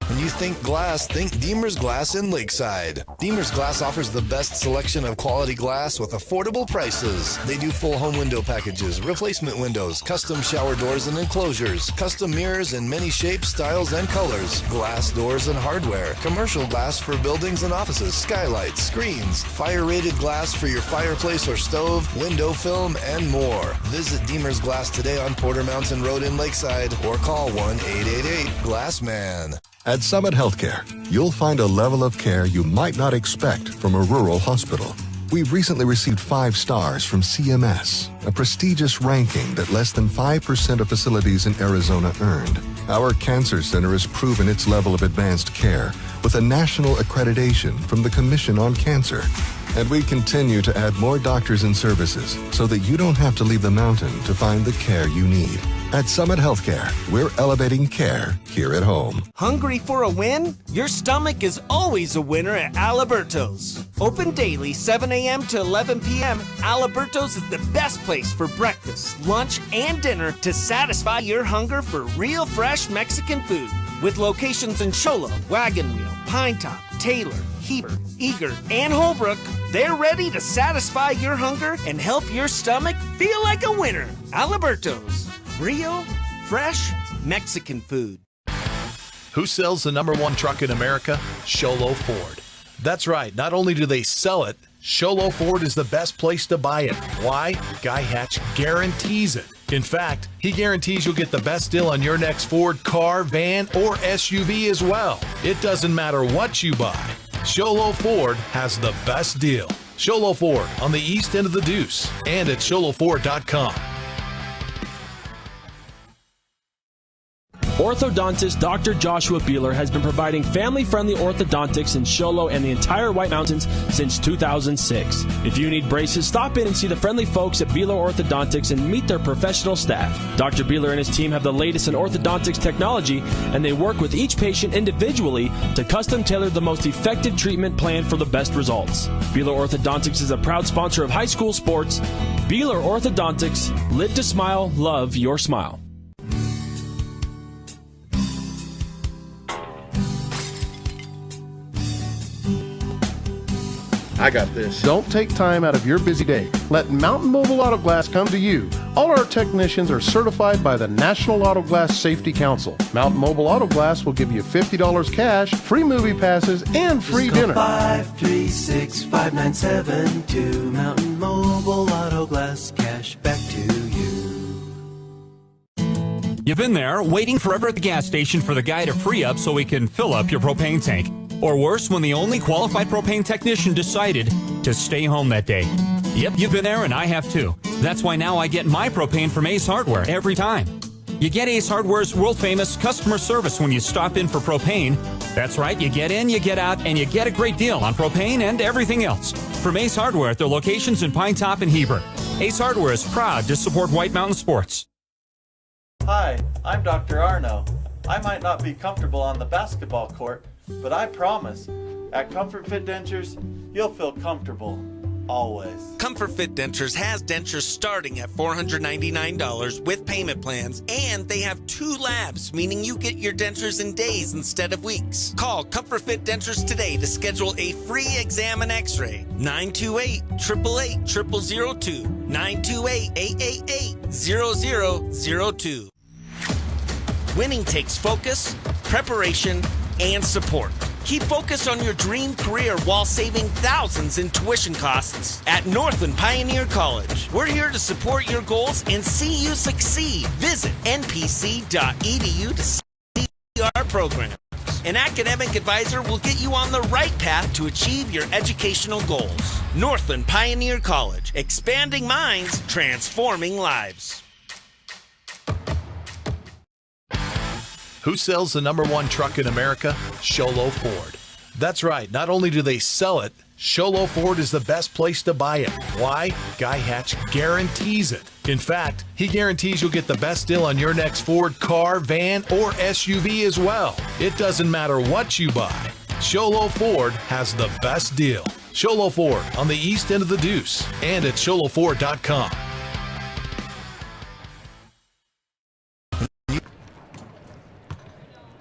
When you think glass, think Deemer's Glass in Lakeside. Deemer's Glass offers the best selection of quality glass with affordable prices. They do full home window packages, replacement windows, custom shower doors and enclosures, custom mirrors in many shapes, styles, and colors, glass doors and hardware, commercial glass for buildings and offices, skylights, screens, fire-rated glass for your fireplace or stove, window film, and more. Visit Deemer's Glass today on Porter Mountain Road in Lakeside or call 1-888-GLASSMAN. At Summit Healthcare, you'll find a level of care you might not expect from a rural hospital. We've recently received 5 stars from CMS, a prestigious ranking that less than 5% of facilities in Arizona earned. Our cancer center has proven its level of advanced care with a national accreditation from the Commission on Cancer. And we continue to add more doctors and services so that you don't have to leave the mountain to find the care you need. At Summit Healthcare, we're elevating care here at home. Hungry for a win? Your stomach is always a winner at Aliberto's. Open daily 7 a.m. to 11 p.m., Aliberto's is the best place for breakfast, lunch, and dinner to satisfy your hunger for real fresh Mexican food. With locations in Shola, Wagon Wheel, Pine Top, Taylor, Heber, Eager, and Holbrook, they're ready to satisfy your hunger and help your stomach feel like a winner. Aliberto's. Real, fresh, Mexican food. Who sells the #1 truck in America? Sholo Ford. That's right. Not only do they sell it, Sholo Ford is the best place to buy it. Why? Guy Hatch guarantees it. In fact, he guarantees you'll get the best deal on your next Ford car, van, or SUV as well. It doesn't matter what you buy. Sholo Ford has the best deal. Sholo Ford on the east end of the Deuce and at SholoFord.com. Orthodontist Dr. Joshua Beeler has been providing family-friendly orthodontics in Show Low and the entire White Mountains since 2006. If you need braces, stop in and see the friendly folks at Beeler Orthodontics and meet their professional staff. Dr. Beeler and his team have the latest in orthodontics technology, and they work with each patient individually to custom tailor the most effective treatment plan for the best results. Beeler Orthodontics is a proud sponsor of high school sports. Beeler Orthodontics, live to smile, love your smile. I got this. Don't take time out of your busy day. Let Mountain Mobile Auto Glass come to you. All our technicians are certified by the National Auto Glass Safety Council. Mountain Mobile Auto Glass will give you $50 cash, free movie passes, and free Just call dinner. 536-5972. Mountain Mobile Auto Glass, cash back to you. You've been there, waiting forever at the gas station for the guy to free up so he can fill up your propane tank. Or worse, when the only qualified propane technician decided to stay home that day. Yep, you've been there and I have too. That's why now I get my propane from Ace Hardware every time. You get Ace Hardware's world-famous customer service when you stop in for propane. That's right, you get in, you get out, and you get a great deal on propane and everything else. From Ace Hardware at their locations in Pine Top and Heber. Ace Hardware is proud to support White Mountain sports. Hi, I'm Dr. Arno. I might not be comfortable on the basketball court, but I promise, at Comfort Fit Dentures, you'll feel comfortable, always. Comfort Fit Dentures has dentures starting at $499 with payment plans, and they have 2 labs, meaning you get your dentures in days instead of weeks. Call Comfort Fit Dentures today to schedule a free exam and x-ray. 928-888-0002. 928-888-0002. Winning takes focus, preparation, and support. Keep focused on your dream career while saving thousands in tuition costs at Northland Pioneer College. We're here to support your goals and see you succeed. Visit npc.edu to see our programs. An academic advisor will get you on the right path to achieve your educational goals. Northland Pioneer College, expanding minds, transforming lives. Who sells the #1 truck in America? Show Low Ford. That's right. Not only do they sell it, Show Low Ford is the best place to buy it. Why? Guy Hatch guarantees it. In fact, he guarantees you'll get the best deal on your next Ford car, van, or SUV as well. It doesn't matter what you buy. Show Low Ford has the best deal. Show Low Ford on the east end of the Deuce and at showlowford.com.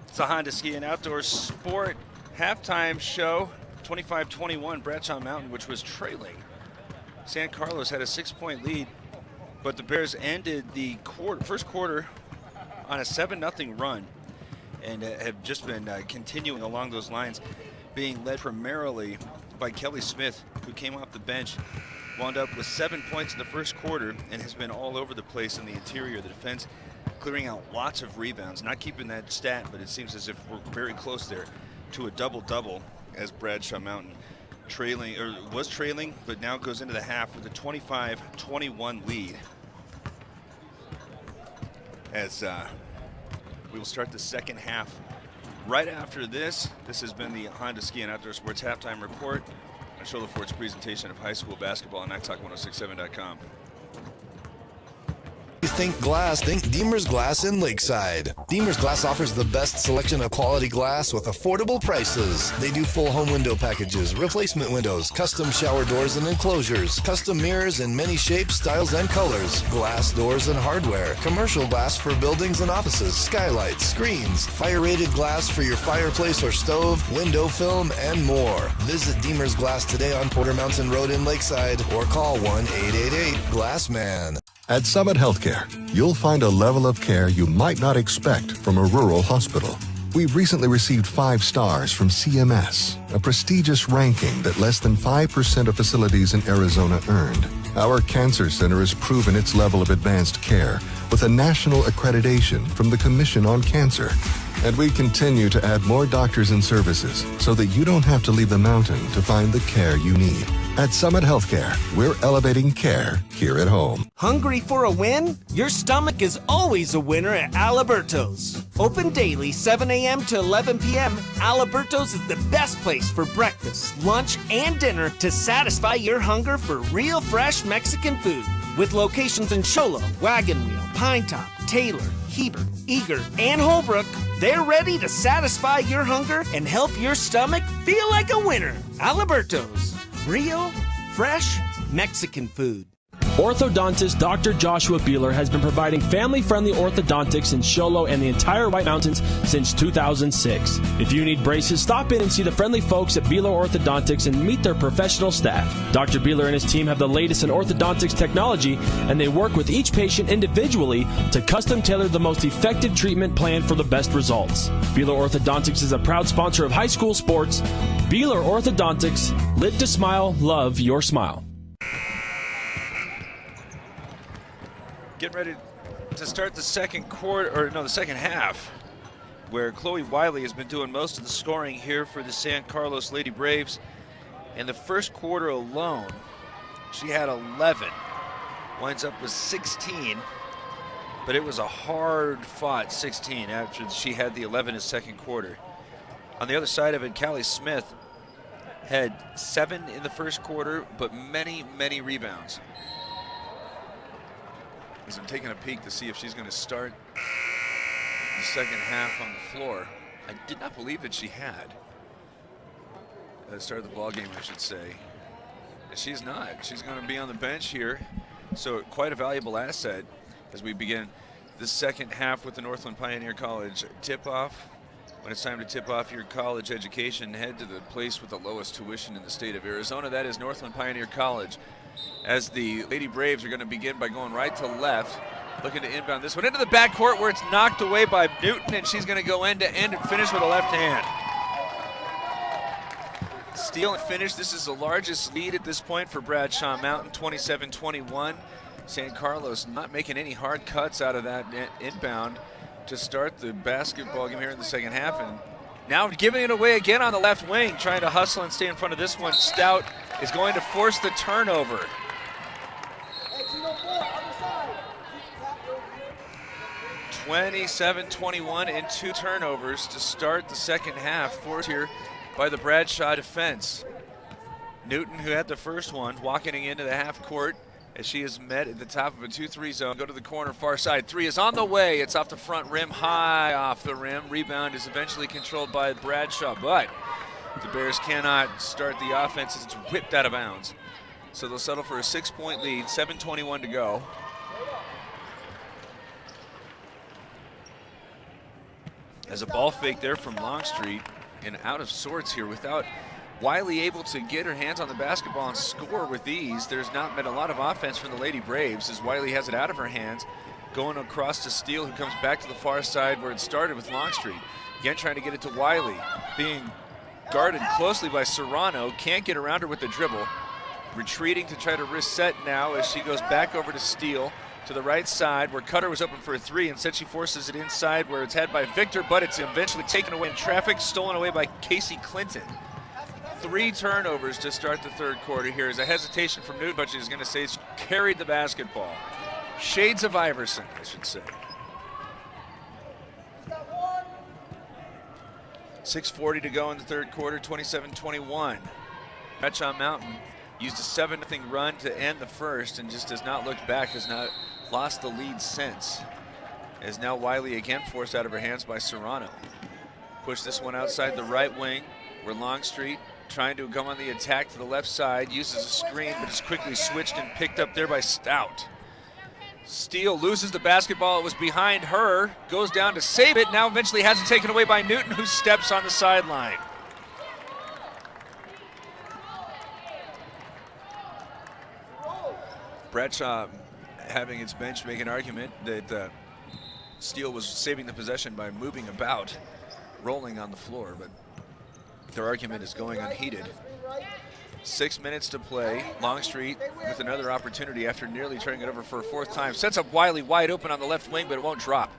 It's a Honda Ski and Outdoor Sport halftime show. 25-21 Bradshaw Mountain, which was trailing. San Carlos had a 6-point lead, but the Bears ended the first quarter on a 7-0 run and have just been continuing along those lines, being led primarily by Kelly Smith, who came off the bench, wound up with 7 points in the first quarter and has been all over the place in the interior of the defense, clearing out lots of rebounds. Not keeping that stat, but it seems as if we're very close there to a double-double as Bradshaw Mountain was trailing, but now goes into the half with a 25-21 lead. As we will start the second half right after this. This has been the Honda Ski and Outdoor Sports Halftime Report on Show Ford's presentation of high school basketball on NACTALK1067.com. You think glass, think Deemer's Glass in Lakeside. Deemer's Glass offers the best selection of quality glass with affordable prices. They do full home window packages, replacement windows, custom shower doors and enclosures, custom mirrors in many shapes, styles, and colors, glass doors and hardware, commercial glass for buildings and offices, skylights, screens, fire-rated glass for your fireplace or stove, window film, and more. Visit Deemer's Glass today on Porter Mountain Road in Lakeside or call 1-888-GLASSMAN. At Summit Healthcare, you'll find a level of care you might not expect from a rural hospital. We've recently received 5 stars from CMS, a prestigious ranking that less than 5% of facilities in Arizona earned. Our cancer center has proven its level of advanced care with a national accreditation from the Commission on Cancer. And we continue to add more doctors and services so that you don't have to leave the mountain to find the care you need. At Summit Healthcare, we're elevating care here at home. Hungry for a win? Your stomach is always a winner at Alberto's. Open daily 7 a.m. to 11 p.m., Alberto's is the best place for breakfast, lunch, and dinner to satisfy your hunger for real fresh Mexican food. With locations in Sholo, Wagon Wheel, Pinetop, Taylor, Heber, Eager, and Holbrook, they're ready to satisfy your hunger and help your stomach feel like a winner. Alberto's, real, fresh Mexican food. Orthodontist Dr. Joshua Beeler has been providing family-friendly orthodontics in Sholo and the entire White Mountains since 2006. If you need braces, stop in and see the friendly folks at Beeler Orthodontics and meet their professional staff. Dr. Beeler and his team have the latest in orthodontics technology, and they work with each patient individually to custom tailor the most effective treatment plan for the best results. Beeler Orthodontics is a proud sponsor of high school sports. Beeler Orthodontics, live to smile, love your smile. Getting ready to start the second half, where Chloe Wiley has been doing most of the scoring here for the San Carlos Lady Braves. In the first quarter alone, she had 11, winds up with 16, but it was a hard-fought 16 after she had the 11 in the second quarter. On the other side of it, Callie Smith had 7 in the first quarter, but many, many rebounds. As I'm taking a peek to see if she's going to start the second half on the floor. I did not believe that she had. Started the ball game, I should say. And she's not. She's going to be on the bench here. So quite a valuable asset as we begin the second half with the Northland Pioneer College tip-off. When it's time to tip off your college education, head to the place with the lowest tuition in the state of Arizona. That is Northland Pioneer College. As the Lady Braves are going to begin by going right to left, looking to inbound this one into the backcourt where it's knocked away by Newton, and she's going to go end to end and finish with a left hand. Steal and finish. This is the largest lead at this point for Bradshaw Mountain, 27-21. San Carlos not making any hard cuts out of that inbound to start the basketball game here in the second half, and now giving it away again on the left wing, trying to hustle and stay in front of this one. Stout is going to force the turnover. 27-21 and 2 turnovers to start the second half, forced here by the Bradshaw defense. Newton, who had the first one, walking into the half court as she is met at the top of a 2-3 zone. Go to the corner, far side. 3 is on the way. It's off the front rim, high off the rim. Rebound is eventually controlled by Bradshaw, but the Bears cannot start the offense as it's whipped out of bounds. So they'll settle for a 6-point lead, 7:21 to go. As a ball fake there from Longstreet, and out of sorts here without Wiley able to get her hands on the basketball and score with ease. There's not been a lot of offense from the Lady Braves as Wiley has it out of her hands, going across to Steele, who comes back to the far side where it started with Longstreet. Again, trying to get it to Wiley, being guarded closely by Serrano, can't get around her with the dribble. Retreating to try to reset now as she goes back over to Steele to the right side where Cutter was open for a 3. Instead she forces it inside where it's had by Victor, but it's eventually taken away in traffic, stolen away by Casey Clinton. 3 turnovers to start the third quarter here. Is a hesitation from Newton, but she's going to say she carried the basketball. Shades of Iverson, I should say. 6:40 to go in the third quarter, 27-21. Bradshaw Mountain used a 7-0 run to end the first and just has not looked back, has not lost the lead since. As now Wiley again forced out of her hands by Serrano. Push this one outside the right wing where Longstreet trying to come on the attack to the left side, uses a screen, but is quickly switched and picked up there by Stout. Steele loses the basketball, it was behind her, goes down to save it, now eventually has it taken away by Newton, who steps on the sideline. Bradshaw having its bench make an argument that Steele was saving the possession by moving about, rolling on the floor, but their argument is going unheeded. 6 minutes to play. Longstreet with another opportunity after nearly turning it over for a 4th time. Sets up Wiley wide open on the left wing, but it won't drop.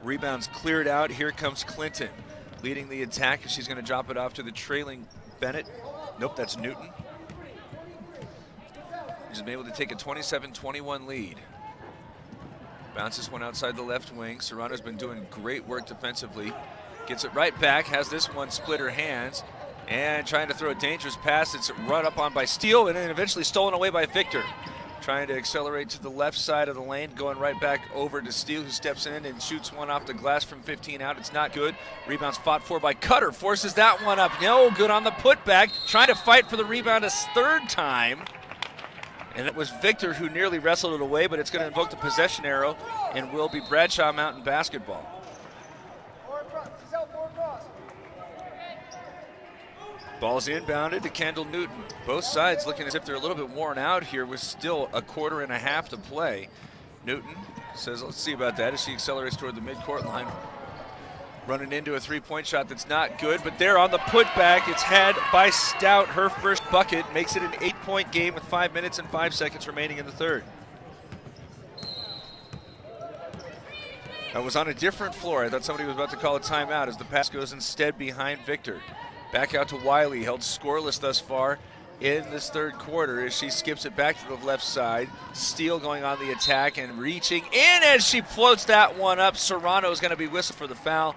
Rebounds cleared out. Here comes Clinton leading the attack. She's going to drop it off to the trailing Bennett. Nope, that's Newton. She's been able to take a 27-21 lead. Bounces one outside the left wing. Serrano's been doing great work defensively. Gets it right back, has this one split her hands, and trying to throw a dangerous pass. It's run up on by Steele and then eventually stolen away by Victor. Trying to accelerate to the left side of the lane, going right back over to Steele, who steps in and shoots one off the glass from 15 out. It's not good. Rebound's fought for by Cutter, forces that one up. No good on the putback. Trying to fight for the rebound a third time. And it was Victor who nearly wrestled it away, but it's going to invoke the possession arrow and will be Bradshaw Mountain basketball. Ball's inbounded to Kendall Newton. Both sides looking as if they're a little bit worn out here with still a quarter and a half to play. Newton says, let's see about that as she accelerates toward the midcourt line. Running into a three-point shot that's not good, but there on the putback, it's had by Stout. Her first bucket makes it an 8-point game with 5 minutes and 5 seconds remaining in the third. That was on a different floor. I thought somebody was about to call a timeout as the pass goes instead behind Victor. Back out to Wiley, held scoreless thus far in this third quarter as she skips it back to the left side. Steele going on the attack and reaching in as she floats that one up. Serrano is going to be whistled for the foul.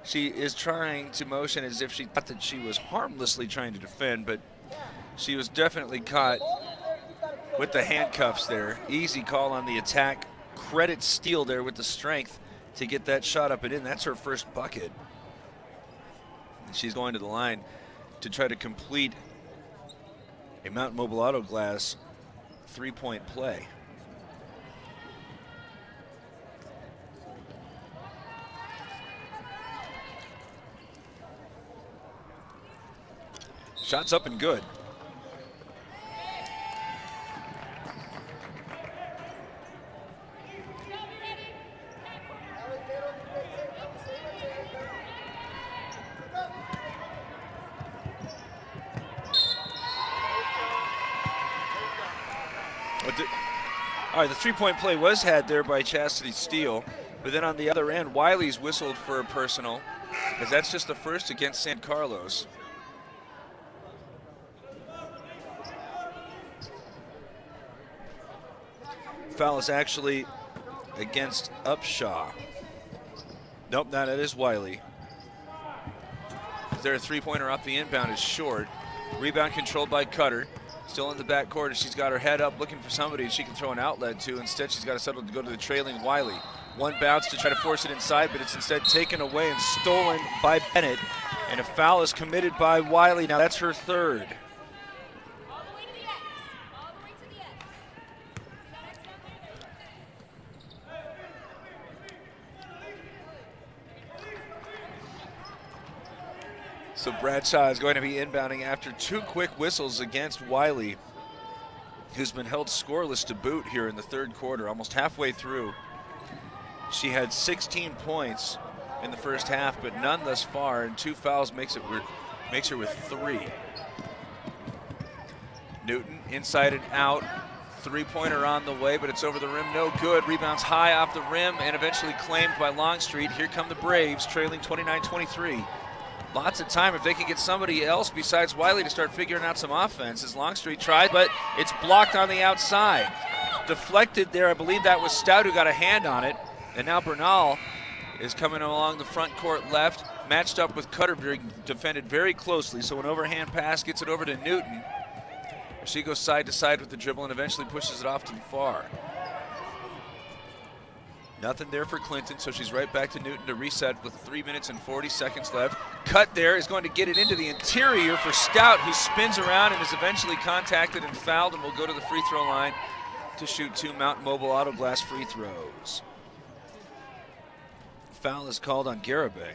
She is trying to motion as if she thought that she was harmlessly trying to defend, but she was definitely caught with the handcuffs there. Easy call on the attack. Credit Steele there with the strength to get that shot up and in. That's her first bucket. She's going to the line to try to complete a Mountain Mobile Auto Glass three-point play. Shot's up and good. All right, the three-point play was had there by Chastity Steele, but then on the other end, Wiley's whistled for a personal, as that's just the first against San Carlos. Foul is actually against Upshaw. Nope, that is Wiley. Is there a three-pointer off the inbound? Is short. Rebound controlled by Cutter. Still in the backcourt, and she's got her head up looking for somebody she can throw an outlet to. Instead, she's got to settle to go to the trailing Wiley. One bounce to try to force it inside, but it's instead taken away and stolen by Bennett. And a foul is committed by Wiley. Now that's her third. So Bradshaw is going to be inbounding after two quick whistles against Wiley, who's been held scoreless to boot here in the third quarter, almost halfway through. She had 16 points in the first half, but none thus far, and two fouls makes her with three. Newton inside and out. Three-pointer on the way, but it's over the rim, no good. Rebounds high off the rim and eventually claimed by Longstreet. Here come the Braves, trailing 29-23. Lots of time if they can get somebody else besides Wiley to start figuring out some offense, as Longstreet tried, but it's blocked on the outside. Deflected there, I believe that was Stout who got a hand on it, and now Bernal is coming along the front court left, matched up with Cutter, defended very closely, so an overhand pass gets it over to Newton. She goes side to side with the dribble and eventually pushes it off to the far. Nothing there for Clinton, so she's right back to Newton to reset with 3 minutes and 40 seconds left. Cut there is going to get it into the interior for Stout, who spins around and is eventually contacted and fouled and will go to the free throw line to shoot two Mountain Mobile Auto Glass free throws. Foul is called on Garibay.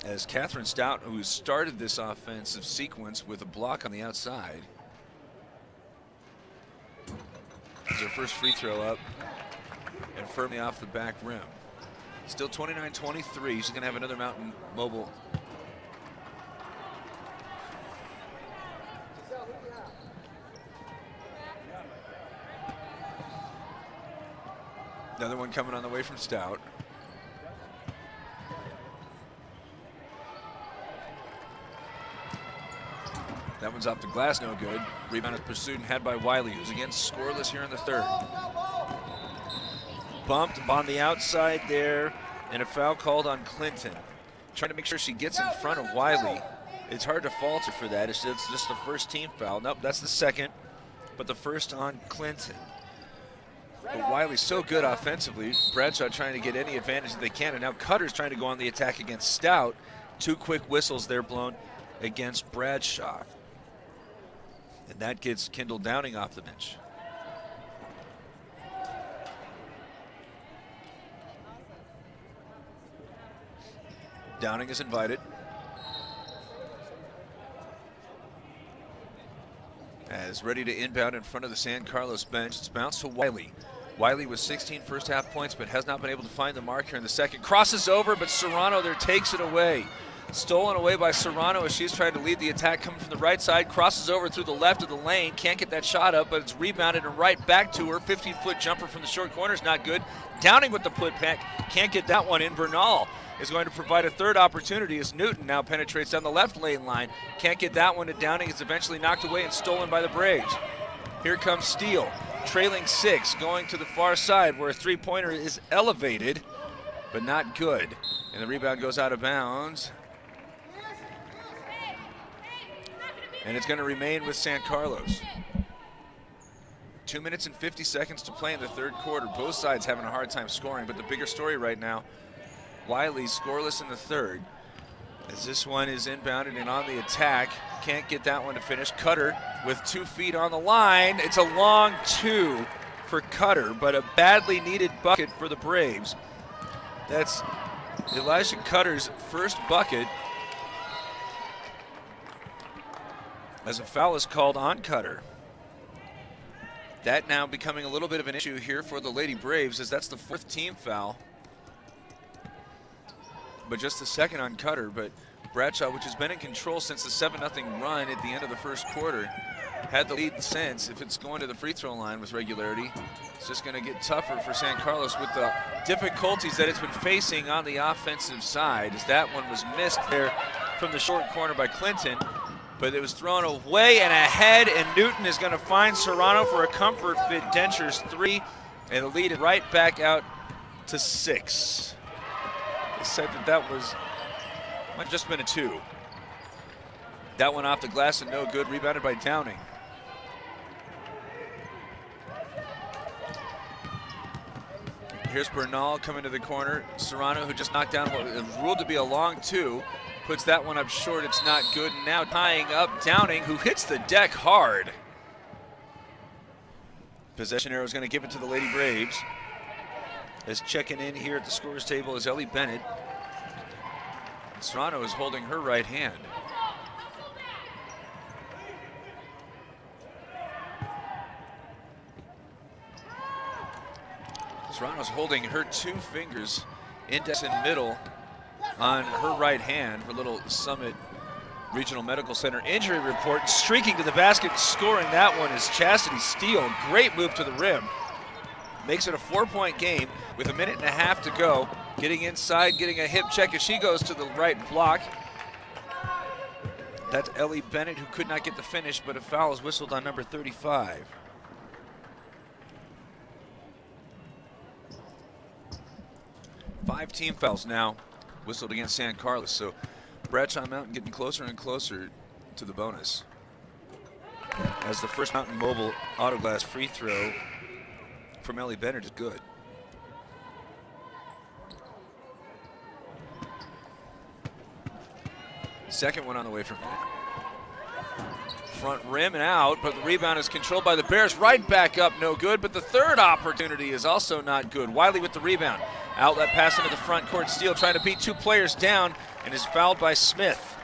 As Catherine Stout, who started this offensive sequence with a block on the outside, is her first free throw up and firmly off the back rim. Still 29-23. She's going to have another Mountain Mobile. Another one coming on the way from Stout. one's off the glass, no good. Rebound is pursued and had by Wiley, who's again scoreless here in the third. Bumped on the outside there, and a foul called on Clinton. Trying to make sure she gets in front of Wiley. It's hard to fault her for that. It's just the first team foul. Nope, that's the second, but the first on Clinton. But Wiley's so good offensively. Bradshaw trying to get any advantage that they can, and now Cutter's trying to go on the attack against Stout. 2 quick whistles there blown against Bradshaw. And that gets Kendall Downing off the bench. Downing is invited. As ready to inbound in front of the San Carlos bench. It's bounced to Wiley. Wiley with 16 first half points, but has not been able to find the mark here in the second. Crosses over, but Serrano there takes it away. Stolen away by Serrano as she's trying to lead the attack coming from the right side. Crosses over through the left of the lane. Can't get that shot up, but it's rebounded and right back to her. 15-foot jumper from the short corner is not good. Downing with the putback. Can't get that one in. Bernal is going to provide a third opportunity as Newton now penetrates down the left lane line. Can't get that one to Downing. It's eventually knocked away and stolen by the Braves. Here comes Steele, trailing 6, going to the far side where a three-pointer is elevated, but not good. And the rebound goes out of bounds. And it's going to remain with San Carlos. 2 minutes and 50 seconds to play in the third quarter. Both sides having a hard time scoring, but the bigger story right now, Wiley scoreless in the third. As this one is inbounded and on the attack. Can't get that one to finish. Cutter with 2 feet on the line. It's a long 2 for Cutter, but a badly needed bucket for the Braves. That's Elijah Cutter's first bucket, as a foul is called on Cutter. That now becoming a little bit of an issue here for the Lady Braves, as that's the 4th team foul. But just the second on Cutter. But Bradshaw, which has been in control since the 7-0 run at the end of the first quarter, had the lead since. If it's going to the free throw line with regularity, it's just going to get tougher for San Carlos with the difficulties that it's been facing on the offensive side, as that one was missed there from the short corner by Clinton. But it was thrown away and ahead, and Newton is going to find Serrano for a comfort fit Dentures 3, and the lead right back out to 6. They said that might have just been a 2. That one off the glass and no good, rebounded by Downing. Here's Bernal coming to the corner. Serrano, who just knocked down what was ruled to be a long 2, puts that one up short. It's not good. And now tying up Downing, who hits the deck hard. Possession arrow is going to give it to the Lady Braves. As checking in here at the scorer's table is Ellie Bennett. Serrano is holding her right hand. Serrano's holding her 2 fingers, index and middle, on her right hand for Little Summit Regional Medical Center injury report. Streaking to the basket, scoring that one is Chastity Steele. Great move to the rim. Makes it a 4-point game with 1.5 minutes to go. Getting inside, getting a hip check as she goes to the right block. That's Ellie Bennett, who could not get the finish, but a foul is whistled on number 35. Five team fouls now whistled against San Carlos. So Bradshaw Mountain getting closer and closer to the bonus, as the first Mountain Mobile Auto Glass free throw from Ellie Bennett is good. Second one on the way from Bennett. Front rim and out, but the rebound is controlled by the Bears. Right back up, no good, but the third opportunity is also not good. Wiley with the rebound. Outlet pass into the front court. Steele trying to beat 2 players down and is fouled by Smith.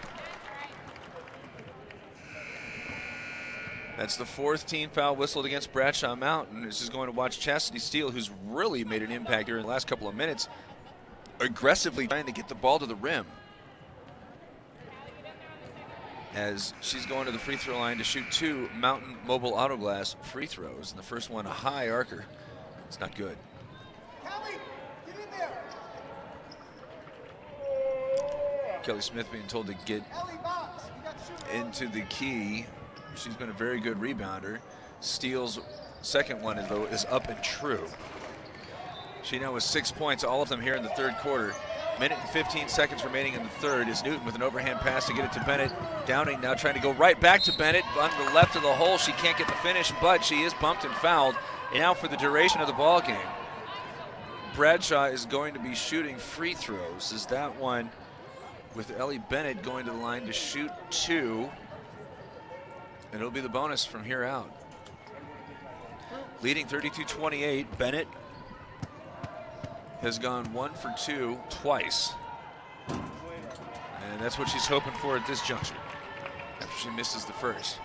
That's the 4th team foul whistled against Bradshaw Mountain. This is going to watch Chastity Steele, who's really made an impact here in the last couple of minutes, aggressively trying to get the ball to the rim, as she's going to the free throw line to shoot 2 Mountain Mobile Auto Glass free throws. And the first one, a high arcer. It's not good. Kelly Smith being told to get into the key She's been a very good rebounder. Steele's second one is up and true. She now has 6 points, all of them here in the third quarter. Minute and 15 seconds remaining in the third. Is Newton with an overhand pass to get it to Bennett. Downing now trying to go right back to Bennett on the left of the hole. She can't get the finish, but she is bumped and fouled. And now for the duration of the ball game, Bradshaw is going to be shooting free throws. Is that one with Ellie Bennett going to the line to shoot 2. And it'll be the bonus from here out. Leading 32-28, Bennett has gone 1 for 2 twice. And that's what she's hoping for at this juncture after she misses the first.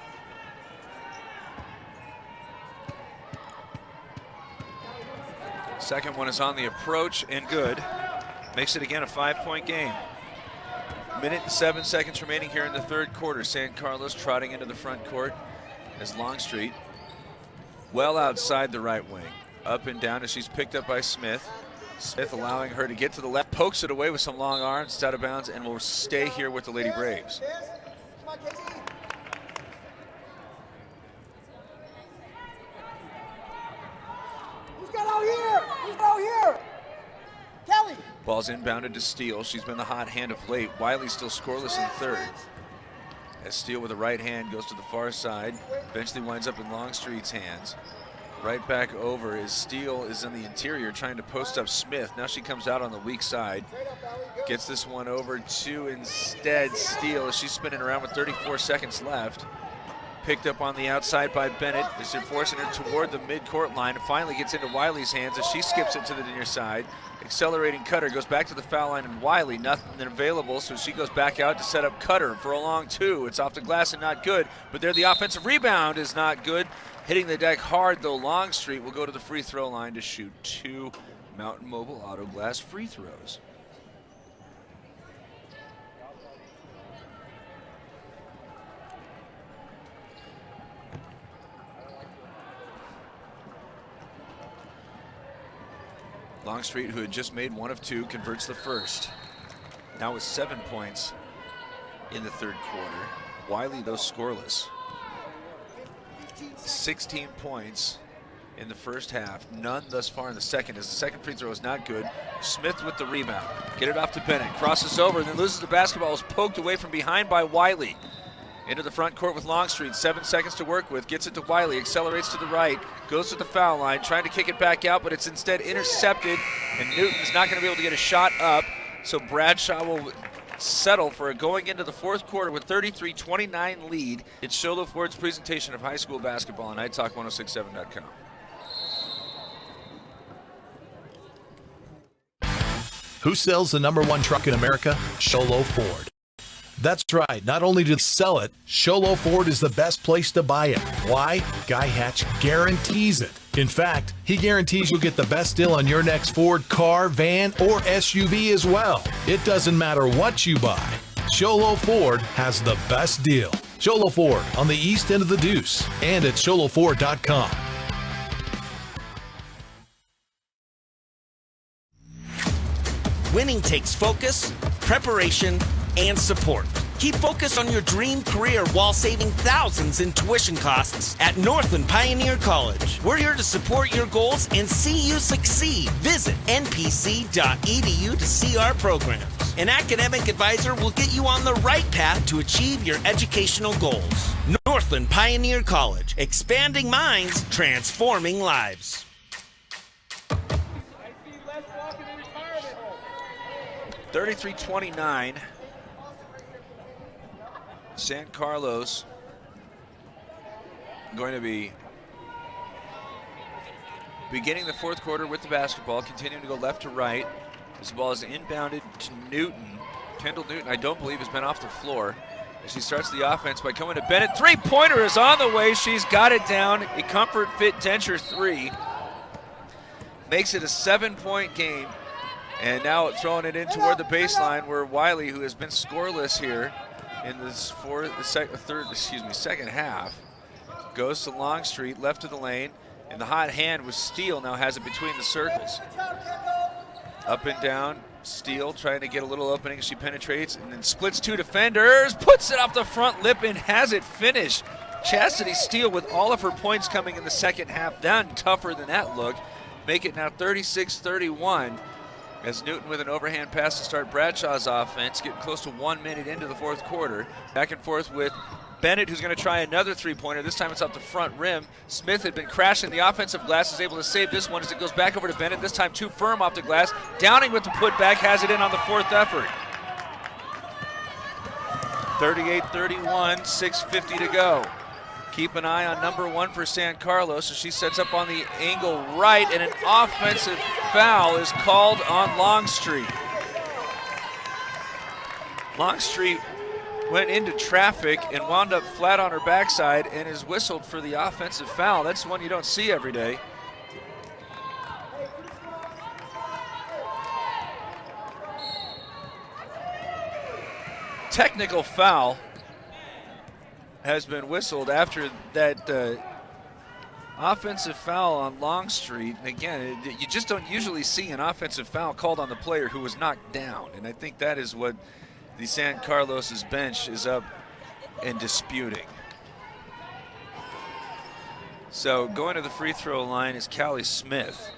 Second one is on the approach and good. Makes it again a 5-point game. Minute and 7 seconds remaining here in the third quarter. San Carlos trotting into the front court as Longstreet well outside the right wing. Up and down as she's picked up by Smith. Smith allowing her to get to the left, pokes it away with some long arms, it's out of bounds, and will stay here with the Lady Braves. Who's got out here? Who's got out here? Kelly. Ball's inbounded to Steele. She's been the hot hand of late. Wiley still scoreless in the third. As Steele with the right hand goes to the far side, eventually winds up in Longstreet's hands. Right back over as Steele is in the interior trying to post up Smith. Now she comes out on the weak side. Gets this one over to instead Steele as she's spinning around with 34 seconds left. Picked up on the outside by Bennett as they're forcing her toward the midcourt line. And finally gets into Wiley's hands as she skips it to the near side. Accelerating Cutter goes back to the foul line and Wiley, nothing available, so she goes back out to set up Cutter for a long 2. It's off the glass and not good, but there the offensive rebound is not good. Hitting the deck hard though, Longstreet will go to the free throw line to shoot 2 Mountain Mobile Auto Glass free throws. Longstreet, who had just made 1 of 2, converts the first. Now with 7 points in the third quarter. Wiley, though, scoreless. 16 points in the first half, none thus far in the second, as the second free throw is not good. Smith with the rebound. Get it off to Bennett. Crosses over and then loses the basketball. Is poked away from behind by Wiley. Into the front court with Longstreet. 7 seconds to work with. Gets it to Wiley. Accelerates to the right. Goes to the foul line. Trying to kick it back out, but it's instead intercepted. And Newton's not going to be able to get a shot up. So Bradshaw will settle for a going into the fourth quarter with 33-29 lead. It's Sholo Ford's presentation of high school basketball on iTalk1067.com. Who sells the #1 truck in America? Sholo Ford. That's right. Not only do they sell it, Sholo Ford is the best place to buy it. Why? Guy Hatch guarantees it. In fact, he guarantees you'll get the best deal on your next Ford car, van, or SUV as well. It doesn't matter what you buy. Sholo Ford has the best deal. Sholo Ford on the east end of the Deuce and at sholoford.com. Winning takes focus, preparation, and support. Keep focused on your dream career while saving thousands in tuition costs at Northland Pioneer College. We're here to support your goals and see you succeed. Visit npc.edu to see our programs. An academic advisor will get you on the right path to achieve your educational goals. Northland Pioneer College, expanding minds, transforming lives. 33-29. San Carlos going to be beginning the fourth quarter with the basketball, continuing to go left to right. This ball is inbounded to Newton. Kendall Newton, I don't believe, has been off the floor as she starts the offense by coming to Bennett. Three-pointer is on the way. She's got it down. A comfort fit Denture 3. Makes it a 7-point game. And now throwing it in toward the baseline where Wiley, who has been scoreless here in this second half, goes to Longstreet, left of the lane, and the hot hand with Steele now has it between the circles. Up and down, Steele trying to get a little opening as she penetrates and then splits 2 defenders, puts it off the front lip and has it finished. Chastity Steele, with all of her points coming in the second half, done tougher than that look. Make it now 36-31 as Newton with an overhand pass to start Bradshaw's offense, getting close to 1 minute into the fourth quarter. Back and forth with Bennett, who's going to try another three-pointer. This time it's off the front rim. Smith had been crashing the offensive glass, is able to save this one as it goes back over to Bennett, this time too firm off the glass. Downing with the putback, has it in on the fourth effort. 38-31, 6:50 to go. Keep an eye on number 1 for San Carlos as she sets up on the angle right, and an offensive foul is called on Longstreet. Longstreet went into traffic and wound up flat on her backside and is whistled for the offensive foul. That's one you don't see every day. Technical foul has been whistled after that offensive foul on Longstreet. And again, you just don't usually see an offensive foul called on the player who was knocked down. And I think that is what the San Carlos's bench is up and disputing. So going to the free throw line is Callie Smith.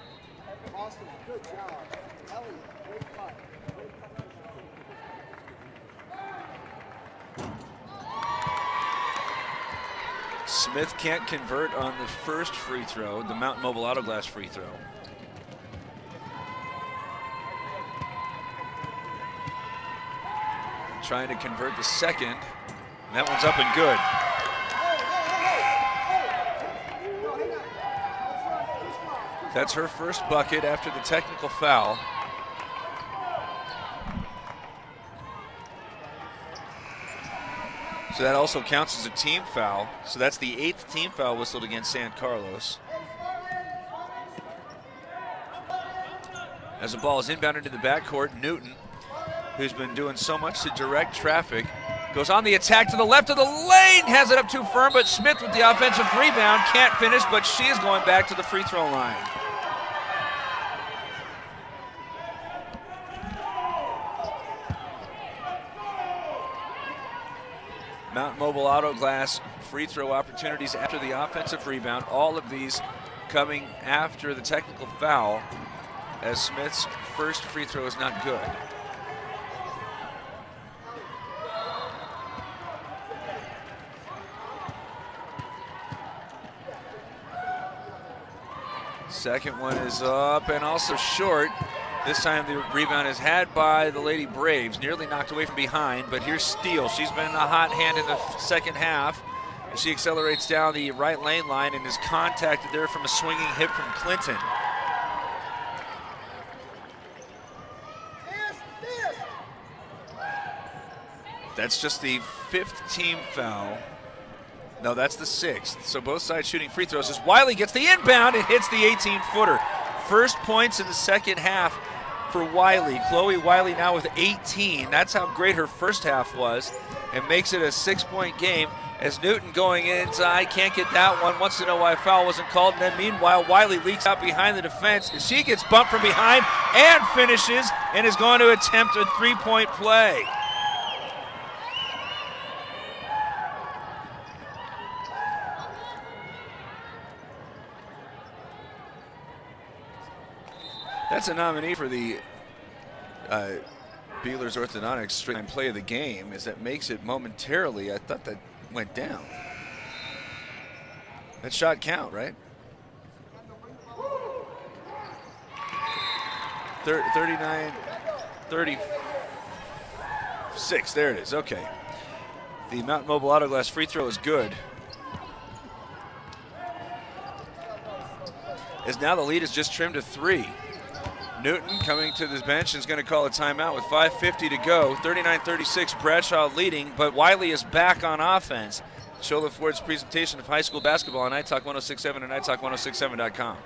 Smith can't convert on the first free throw, the Mountain Mobile Auto Glass free throw. Trying to convert the second, and that one's up and good. That's her first bucket after the technical foul. So that also counts as a team foul. So that's the 8th team foul whistled against San Carlos. As the ball is inbounded to the backcourt, Newton, who's been doing so much to direct traffic, goes on the attack to the left of the lane, has it up too firm, but Smith with the offensive rebound, can't finish, but she is going back to the free throw line. Mountain Mobile Auto Glass free throw opportunities after the offensive rebound. All of these coming after the technical foul, as Smith's first free throw is not good. Second one is up and also short. This time the rebound is had by the Lady Braves, nearly knocked away from behind, but here's Steele. She's been a hot hand in the second half. She accelerates down the right lane line and is contacted there from a swinging hip from Clinton. That's just the 5th team foul. No, that's the 6th. So both sides shooting free throws as Wiley gets the inbound and hits the 18-footer. First points in the second half for Wiley. Chloe Wiley now with 18. That's how great her first half was, and makes it a 6-point game as Newton going inside, can't get that one, wants to know why a foul wasn't called, and then meanwhile Wiley leaks out behind the defense. She gets bumped from behind and finishes and is going to attempt a 3-point play. That's a nominee for the Beeler's Orthodontics straight line play of the game, as that makes it momentarily. I thought that went down. That shot count, right? 39, 36, there it is, okay. The Mountain Mobile Auto Glass free throw is good. As now the lead is just trimmed to 3. Newton coming to the bench is going to call a timeout with 5:50 to go. 39-36, Bradshaw leading, but Wiley is back on offense. Shola Ford's presentation of high school basketball on iTalk 106.7 and iTalk106.7.com.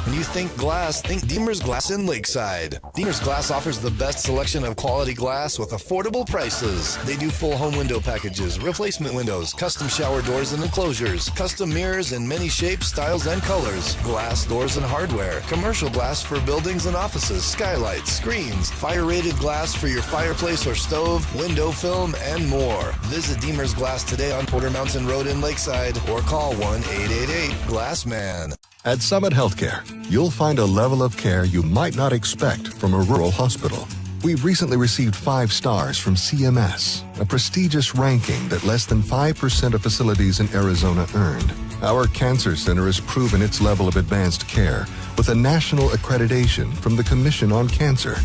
When you think glass, think Deemer's Glass in Lakeside. Deemer's Glass offers the best selection of quality glass with affordable prices. They do full home window packages, replacement windows, custom shower doors and enclosures, custom mirrors in many shapes, styles, and colors, glass doors and hardware, commercial glass for buildings and offices, skylights, screens, fire-rated glass for your fireplace or stove, window film, and more. Visit Deemer's Glass today on Porter Mountain Road in Lakeside or call 1-888-GLASSMAN. At Summit Healthcare, you'll find a level of care you might not expect from a rural hospital. We've recently received 5 stars from CMS, a prestigious ranking that less than 5% of facilities in Arizona earned. Our cancer center has proven its level of advanced care with a national accreditation from the Commission on Cancer.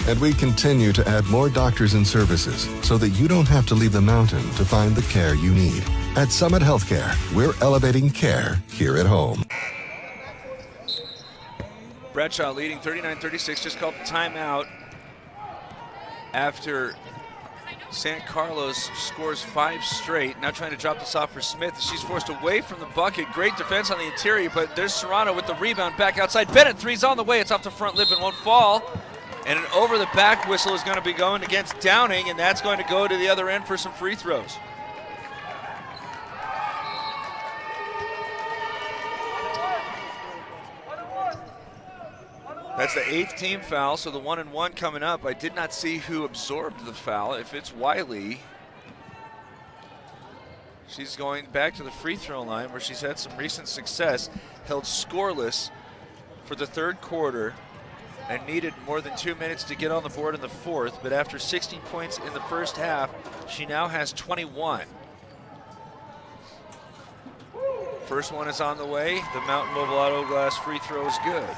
And we continue to add more doctors and services so that you don't have to leave the mountain to find the care you need. At Summit Healthcare, we're elevating care here at home. Bradshaw leading 39-36, just called the timeout after San Carlos scores 5 straight. Now trying to drop this off for Smith. She's forced away from the bucket. Great defense on the interior, but there's Serrano with the rebound back outside. Bennett, three's on the way. It's off the front lip and won't fall. And an over-the-back whistle is going to be going against Downing, and that's going to go to the other end for some free throws. That's the 8th team foul, so the 1-and-1 coming up. I did not see who absorbed the foul. If it's Wiley, she's going back to the free throw line where she's had some recent success, held scoreless for the 3rd quarter and needed more than 2 minutes to get on the board in the 4th, but after 16 points in the first half, she now has 21. First one is on the way. The Mountain Mobile Auto Glass free throw is good.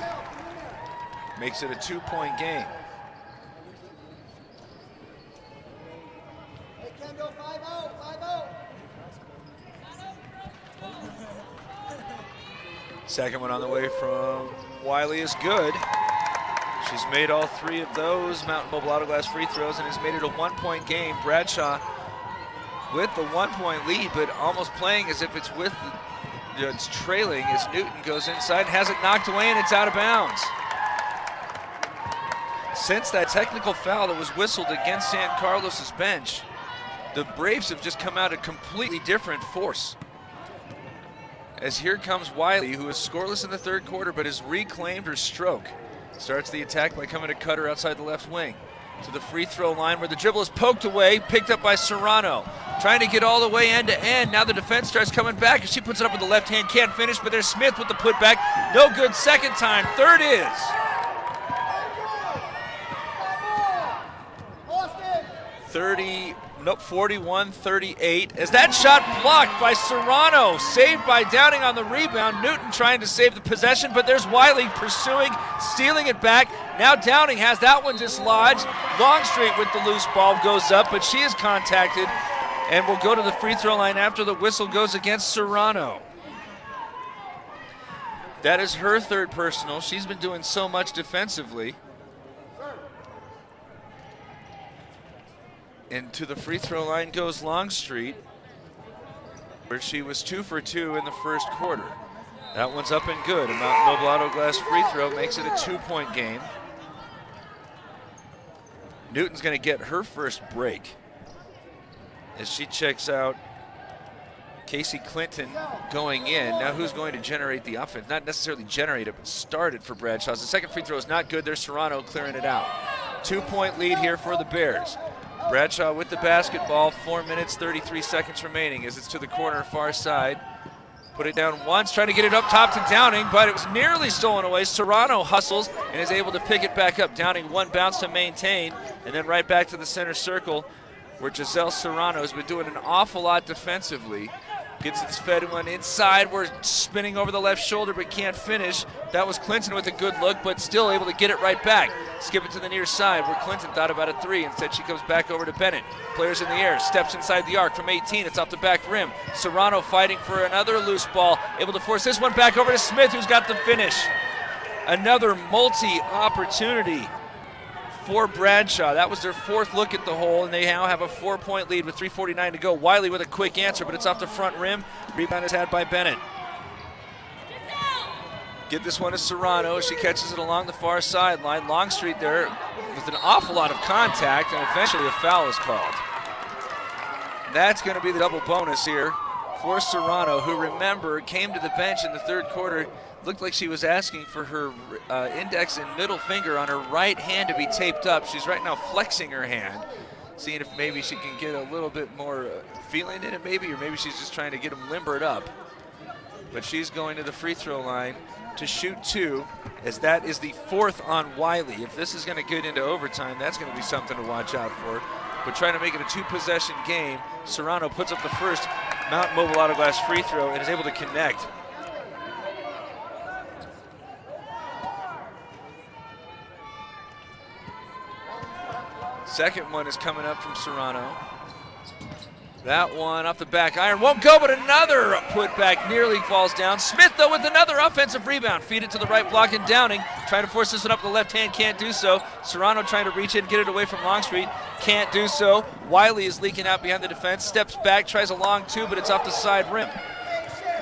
Makes it a 2-point game. Second one on the way from Wiley is good. She's made all 3 of those Mountain Mobile Auto Glass free throws and has made it a 1-point game. Bradshaw with the 1-point lead, but almost playing as if it's with it's trailing as Newton goes inside and has it knocked away and it's out of bounds. Since that technical foul that was whistled against San Carlos's bench, the Braves have just come out a completely different force. As here comes Wiley, who is scoreless in the 3rd quarter but has reclaimed her stroke. Starts the attack by coming to Cutter outside the left wing. To the free throw line where the dribble is poked away, picked up by Serrano. Trying to get all the way end to end. Now the defense starts coming back and she puts it up with the left hand. Can't finish, but there's Smith with the putback. No good second time. 3rd is. 41-38 as that shot blocked by Serrano, saved by Downing on the rebound. Newton trying to save the possession, but there's Wiley pursuing, stealing it back. Now Downing has that one dislodged. Longstreet with the loose ball goes up, but she is contacted and will go to the free throw line after the whistle goes against Serrano. That is her 3rd personal. She's been doing so much defensively. And to the free throw line goes Longstreet, where she was 2 for 2 in the 1st quarter. That one's up and good. A Mountain Mobile Auto Glass free throw makes it a 2-point game. Newton's going to get her first break as she checks out Casey Clinton going in. Now who's going to generate the offense? Not necessarily generate it, but start it for Bradshaw. The second free throw is not good. There's Serrano clearing it out. 2-point lead here for the Bears. Bradshaw with the basketball, 4 minutes, 33 seconds remaining as it's to the corner far side. Put it down once, trying to get it up top to Downing, but it was nearly stolen away. Serrano hustles and is able to pick it back up. Downing one bounce to maintain, and then right back to the center circle where Giselle Serrano has been doing an awful lot defensively. Gets its fed one inside. We're spinning over the left shoulder but can't finish. That was Clinton with a good look, but still able to get it right back. Skip it to the near side where Clinton thought about a 3. Instead she comes back over to Bennett. Players in the air, steps inside the arc from 18. It's off the back rim. Serrano fighting for another loose ball. Able to force this one back over to Smith, who's got the finish. Another multi-opportunity for Bradshaw. That was their 4th look at the hole, and they now have a 4-point lead with 3:49 to go. Wiley with a quick answer, but it's off the front rim. Rebound is had by Bennett. Get this one to Serrano. She catches it along the far sideline. Longstreet there with an awful lot of contact, and eventually a foul is called. That's going to be the double bonus here for Serrano, who, remember, came to the bench in the third quarter. Looked like she was asking for her index and middle finger on her right hand to be taped up. She's right now flexing her hand, seeing if maybe she can get a little bit more feeling in it maybe, or maybe she's just trying to get them limbered up. But she's going to the free throw line to shoot 2, as that is the 4th on Wiley. If this is going to get into overtime, that's going to be something to watch out for. But trying to make it a 2-possession game, Serrano puts up the first Mountain Mobile Auto Glass free throw and is able to connect. Second one is coming up from Serrano. That one off the back iron won't go, but another putback nearly falls down. Smith, though, with another offensive rebound. Feed it to the right block, and Downing trying to force this one up the left hand, can't do so. Serrano trying to reach in, get it away from Longstreet, can't do so. Wiley is leaking out behind the defense, steps back, tries a long 2, but it's off the side rim.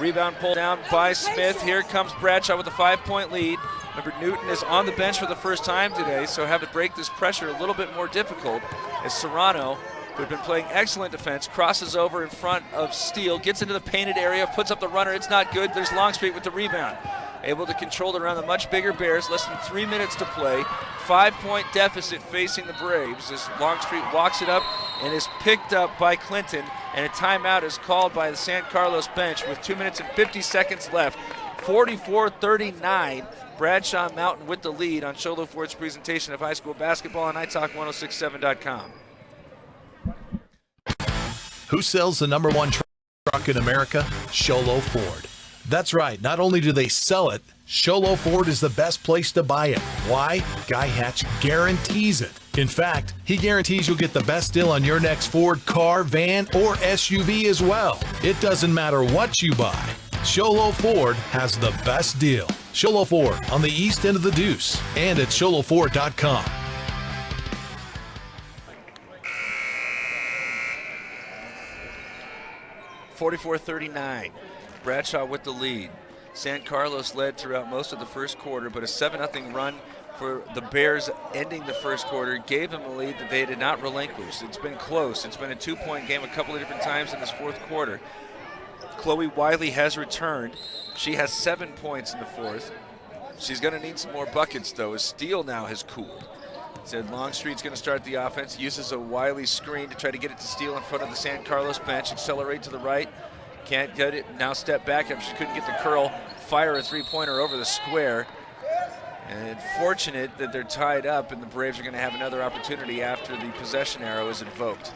Rebound pulled down by Smith. Here comes Bradshaw with a 5-point lead. Remember, Newton is on the bench for the first time today, so have to break this pressure a little bit more difficult as Serrano, who had been playing excellent defense, crosses over in front of Steele, gets into the painted area, puts up the runner. It's not good. There's Longstreet with the rebound. Able to control it around the much bigger Bears. Less than 3 minutes to play. 5-point deficit facing the Braves as Longstreet walks it up and is picked up by Clinton. And a timeout is called by the San Carlos bench with 2 minutes and 50 seconds left. 44-39. Bradshaw Mountain with the lead on Sholo Ford's presentation of high school basketball on iTalk1067.com. Who sells the #1 truck in America? Sholo Ford. That's right. Not only do they sell it, Sholo Ford is the best place to buy it. Why? Guy Hatch guarantees it. In fact, he guarantees you'll get the best deal on your next Ford car, van, or SUV as well. It doesn't matter what you buy. Sholo Ford has the best deal. Sholo Ford on the east end of the Deuce and at sholoford.com. (44-39). Bradshaw with the lead. San Carlos led throughout most of the first quarter, but a 7-0 run for the Bears ending the first quarter gave them a lead that they did not relinquish. It's been close. It's been a 2-point game a couple of different times in this fourth quarter. Chloe Wiley has returned. She has 7 points in the fourth. She's going to need some more buckets, though, as Steele now has cooled. Said Longstreet's going to start the offense, uses a Wiley screen to try to get it to Steele in front of the San Carlos bench, accelerate to the right, can't get it, now step back up, she couldn't get the curl, fire a three-pointer over the square. And fortunate that they're tied up and the Braves are going to have another opportunity after the possession arrow is invoked.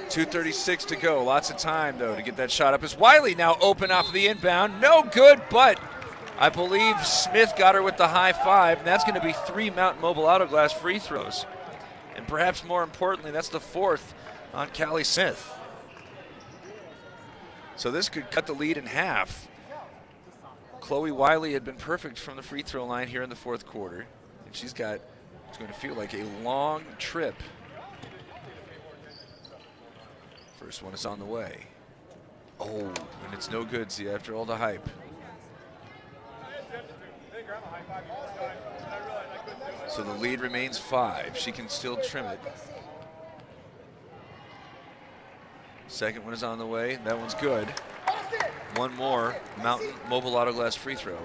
2:36 to go, lots of time though to get that shot up as Wiley now open off the inbound, no good, but I believe Smith got her with the high five, and that's going to be 3 Mountain Mobile Auto Glass free throws. And perhaps more importantly, that's the 4th on Callie Smith. So this could cut the lead in half. Chloe Wiley had been perfect from the free throw line here in the fourth quarter. And it's going to feel like a long trip. First one is on the way. Oh, and it's no good, see, after all the hype. So the lead remains 5. She can still trim it. Second one is on the way. That one's good. One more Mountain Mobile Auto Glass free throw.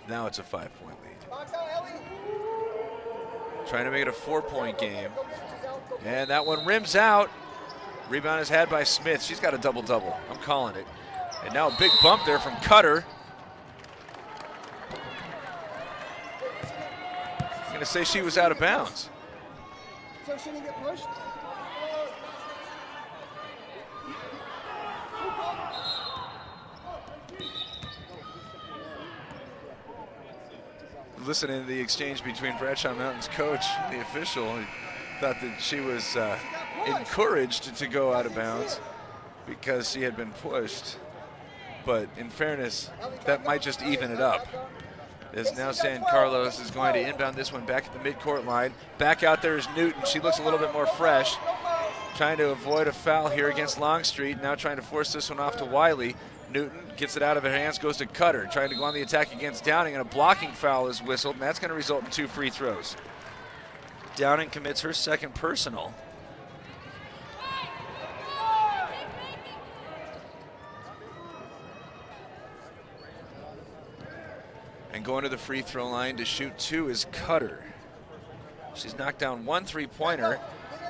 Now it's a 5-point lead. Trying to make it a 4-point game. And that one rims out. Rebound is had by Smith. She's got a double-double. I'm calling it. And now a big bump there from Cutter. I'm going to say she was out of bounds. So she didn't get pushed? Listening to the exchange between Bradshaw Mountain's coach and the official, he thought that she was encouraged to go out of bounds because she had been pushed. But in fairness, that might just even it up. As now San Carlos is going to inbound this one back at the midcourt line. Back out there is Newton. She looks a little bit more fresh. trying to avoid a foul here against Longstreet. Now trying to force this one off to Wiley. Newton gets it out of her hands, goes to Cutter, trying to go on the attack against Downing, and a blocking foul is whistled, and that's going to result in 2 free throws. Downing commits her second personal. And going to the free throw line to shoot 2 is Cutter. She's knocked down 1 3-pointer,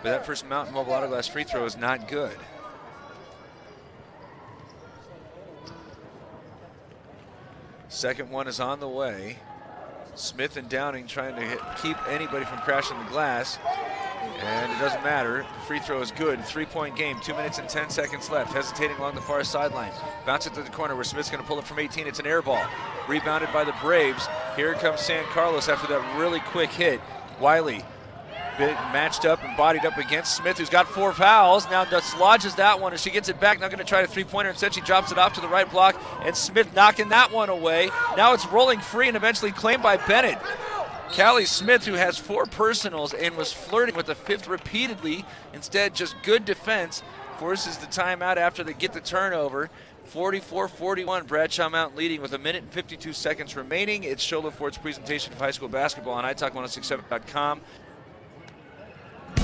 but that first Mountain Mobile Auto Glass free throw is not good. Second one is on the way. Smith and Downing trying to keep anybody from crashing the glass. And it doesn't matter. The free throw is good. 3-point game. 2 minutes and 10 seconds left. Hesitating along the far sideline. Bounce it to the corner where Smith's going to pull it from 18. It's an air ball. Rebounded by the Braves. Here comes San Carlos after that really quick hit. Wiley matched up and bodied up against Smith, who's got 4 fouls. Now dislodges that one as she gets it back. Now going to try a 3-pointer. Instead, she drops it off to the right block, and Smith knocking that one away. Now it's rolling free and eventually claimed by Bennett. Callie Smith, who has 4 personals and was flirting with the 5th repeatedly, instead just good defense, forces the timeout after they get the turnover. 44-41, Bradshaw Mountain leading with 1 minute and 52 seconds remaining. It's Shola Ford's presentation of high school basketball on italk1067.com.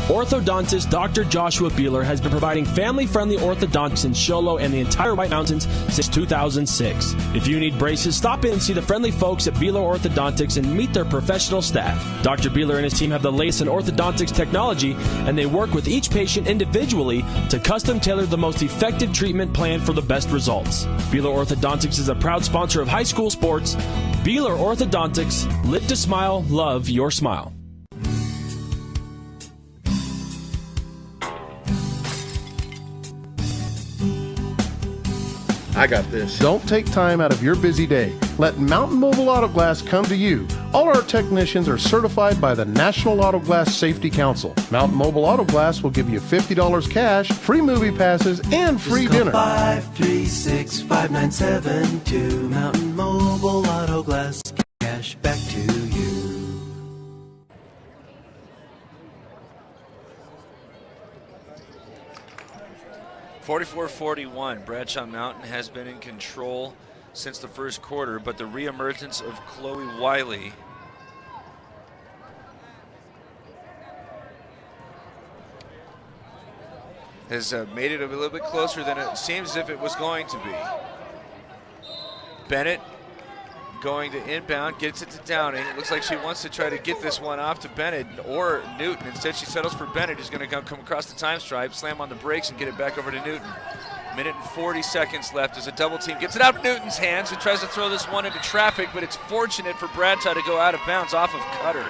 Orthodontist Dr. Joshua Beeler has been providing family-friendly orthodontics in Sholo and the entire White Mountains since 2006. If you need braces, stop in and see the friendly folks at Beeler Orthodontics and meet their professional staff. Dr. Beeler and his team have the latest in orthodontics technology, and they work with each patient individually to custom tailor the most effective treatment plan for the best results. Beeler Orthodontics is a proud sponsor of high school sports. Beeler Orthodontics, live to smile, love your smile. I got this. Don't take time out of your busy day. Let Mountain Mobile Auto Glass come to you. All our technicians are certified by the National Auto Glass Safety Council. Mountain Mobile Auto Glass will give you $50 cash, free movie passes, and free dinner. 536-5972. Mountain Mobile Auto Glass. Cash back to you. 44-41, Bradshaw Mountain has been in control since the first quarter, but the reemergence of Chloe Wiley has made it a little bit closer than it seems as if it was going to be. Bennett going to inbound, gets it to Downing. It looks like she wants to try to get this one off to Bennett or Newton. Instead, she settles for Bennett, who's going to come across the time stripe, slam on the brakes, and get it back over to Newton. Minute and 40 seconds left as a double team gets it out of Newton's hands and tries to throw this one into traffic, but it's fortunate for Bradshaw to go out of bounds off of Cutter.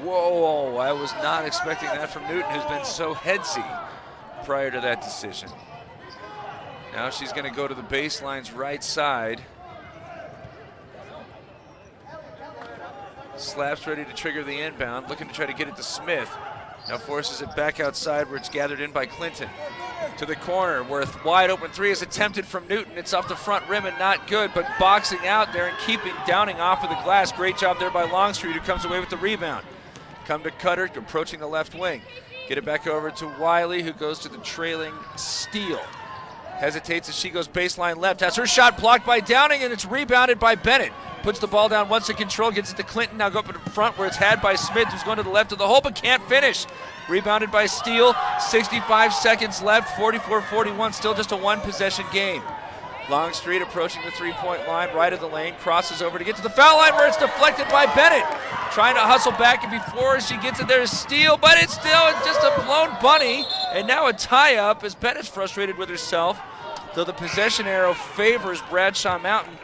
Whoa, I was not expecting that from Newton, who's been so headsy prior to that decision. Now she's going to go to the baseline's right side. Slaps ready to trigger the inbound, looking to try to get it to Smith. Now forces it back outside where it's gathered in by Clinton. To the corner where a wide open 3 is attempted from Newton. It's off the front rim and not good, but boxing out there and keeping Downing off of the glass. Great job there by Longstreet, who comes away with the rebound. Come to Cutter, approaching the left wing. Get it back over to Wiley, who goes to the trailing Steele. Hesitates as she goes baseline left. Has her shot blocked by Downing, and it's rebounded by Bennett. Puts the ball down once in control, gets it to Clinton. Now go up in front where it's had by Smith, who's going to the left of the hole, but can't finish. Rebounded by Steele. 65 seconds left. 44-41. Still just a one-possession game. Longstreet approaching the three-point line, right of the lane, crosses over to get to the foul line where it's deflected by Bennett. Trying to hustle back, and before she gets it there is Steele, but it's still just a blown bunny. And now a tie-up as Bennett's frustrated with herself, though the possession arrow favors Bradshaw Mountain.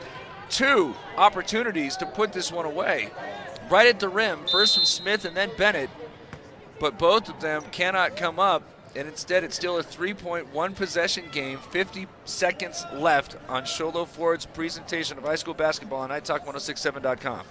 2 opportunities to put this one away. Right at the rim, first from Smith and then Bennett, but both of them cannot come up, and instead it's still a 3-point, one-possession game. 50 seconds left on Sholo Ford's presentation of high school basketball on italk1067.com.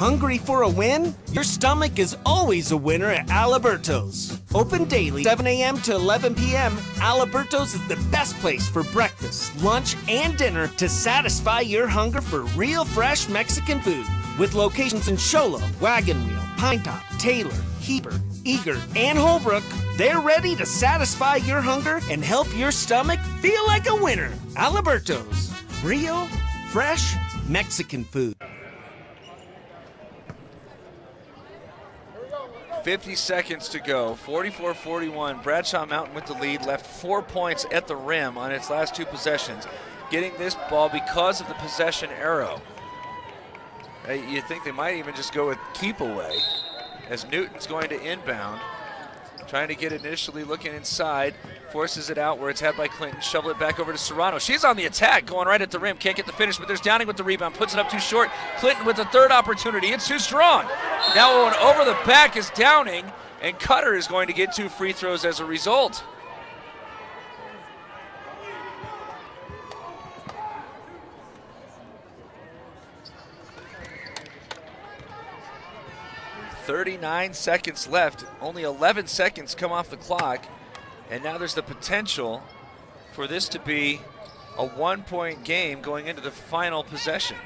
Hungry for a win? Your stomach is always a winner at Alberto's. Open daily, 7 a.m. to 11 p.m. Alberto's is the best place for breakfast, lunch, and dinner to satisfy your hunger for real fresh Mexican food. With locations in Sholo, Wagon Wheel, Pinetop, Taylor, Heber, Eager, and Holbrook, they're ready to satisfy your hunger and help your stomach feel like a winner. Alberto's, real, fresh Mexican food. 50 seconds to go, 44-41. Bradshaw Mountain with the lead, left 4 points at the rim on its last two possessions. Getting this ball because of the possession arrow. You think they might even just go with keep away, as Newton's going to inbound. Trying to get initially looking inside, forces it out where it's had by Clinton, shovel it back over to Serrano. She's on the attack, going right at the rim, can't get the finish, but there's Downing with the rebound, puts it up too short. Clinton with the third opportunity, it's too strong. Now going over the back is Downing, and Cutter is going to get 2 free throws as a result. .39 seconds left, only 11 seconds come off the clock, and now there's the potential for this to be a 1-point game going into the final possession.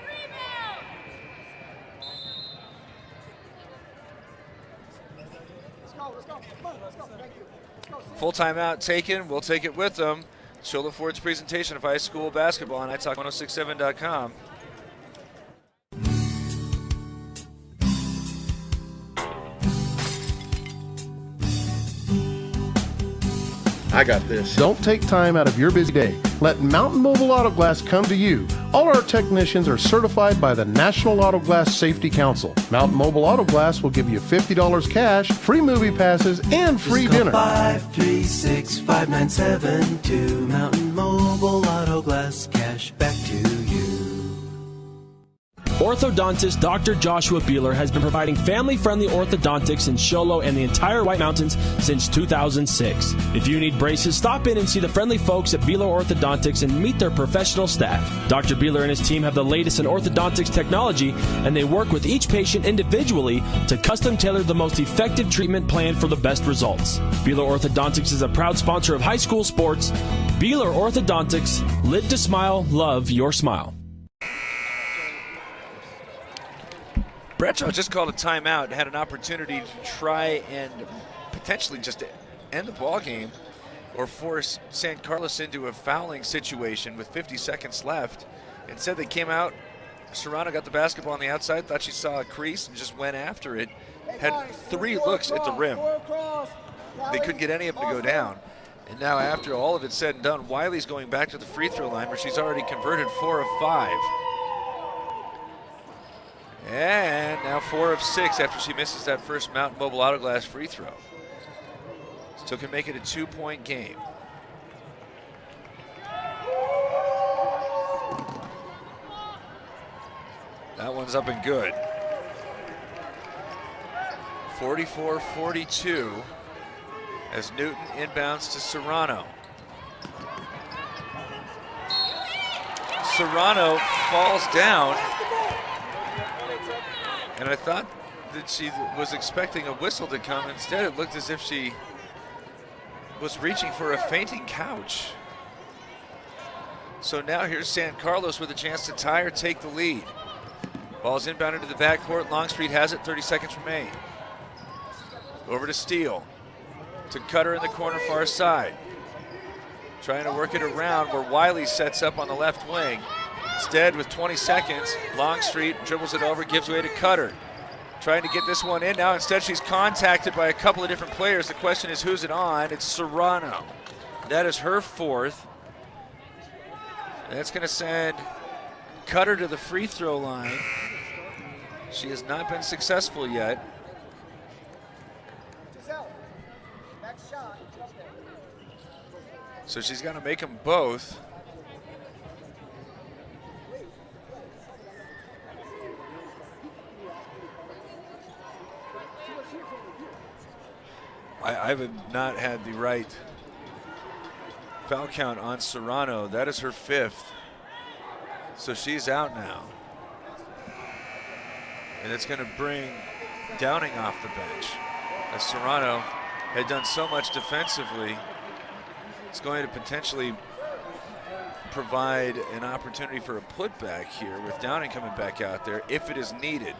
Full timeout taken, we'll take it with them. Shola Ford's presentation of high school basketball on iTalk1067.com. I got this. Don't take time out of your busy day. Let Mountain Mobile Auto Glass come to you. All our technicians are certified by the National Auto Glass Safety Council. Mountain Mobile Auto Glass will give you $50 cash, free movie passes, and free dinner. 536-5972. Mountain Mobile Auto Glass, cash back to you. Orthodontist Dr. Joshua Beeler has been providing family-friendly orthodontics in Sholo and the entire White Mountains since 2006. If you need braces, stop in and see the friendly folks at Beeler Orthodontics and meet their professional staff. Dr. Beeler and his team have the latest in orthodontics technology, and they work with each patient individually to custom tailor the most effective treatment plan for the best results. Beeler Orthodontics is a proud sponsor of high school sports. Beeler Orthodontics, live to smile, love your smile. Bradshaw just called a timeout, had an opportunity to try and potentially just end the ball game or force San Carlos into a fouling situation with 50 seconds left. Instead, they came out. Serrano got the basketball on the outside, thought she saw a crease and just went after it. Had 3 looks at the rim. They couldn't get any of them to go down. And now after all of it's said and done, Wiley's going back to the free throw line where she's already converted 4 of 5. And now 4 of 6 after she misses that first Mountain Mobile Auto Glass free throw. Still can make it a 2-point game. That one's up and good. 44-42 as Newton inbounds to Serrano. Serrano falls down. And I thought that she was expecting a whistle to come. Instead, it looked as if she was reaching for a fainting couch. So now here's San Carlos with a chance to tie or take the lead. Ball's inbounded to the backcourt. Longstreet has it, 30 seconds remain. Over to Steele. To Cutter in the corner far side. Trying to work it around where Wiley sets up on the left wing. Instead, with 20 seconds, Longstreet dribbles it over, gives way to Cutter. Trying to get this one in now. Instead, she's contacted by a couple of different players. The question is, who's it on? It's Serrano. That is her 4th. That's going to send Cutter to the free throw line. She has not been successful yet. So she's got to make them both. I have not had the right foul count on Serrano. That is her 5th. So she's out now. And it's going to bring Downing off the bench. As Serrano had done so much defensively, it's going to potentially provide an opportunity for a putback here with Downing coming back out there if it is needed.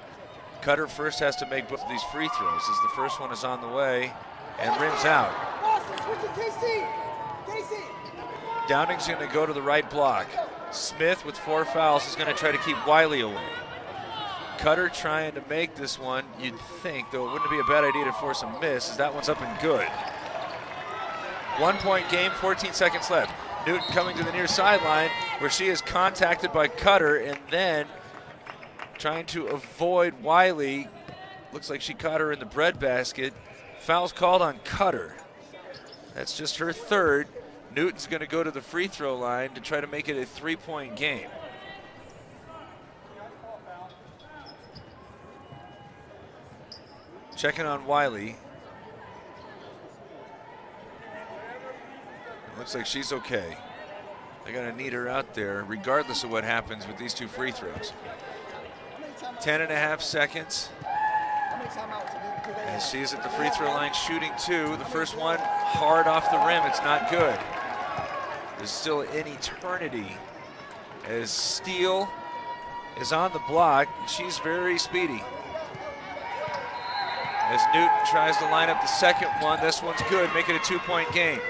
Cutter first has to make both of these free throws as the first one is on the way and rims out. Downing's going to go to the right block. Smith with 4 fouls is going to try to keep Wiley away. Cutter trying to make this one, you'd think, though it wouldn't be a bad idea to force a miss, as that one's up and good. 1 point game, 14 seconds left. Newton coming to the near sideline where she is contacted by Cutter and then trying to avoid Wiley. Looks like she caught her in the breadbasket. Foul's called on Cutter. That's just her third. Newton's going to go to the free throw line to try to make it a 3-point game. Checking on Wiley. It looks like she's okay. They're going to need her out there regardless of what happens with these 2 free throws. 10.5 seconds. As she is at the free throw line shooting 2. The first one hard off the rim. It's not good. There's still an eternity as Steele is on the block. She's very speedy. As Newton tries to line up the second one, this one's good, make it a 2-point game.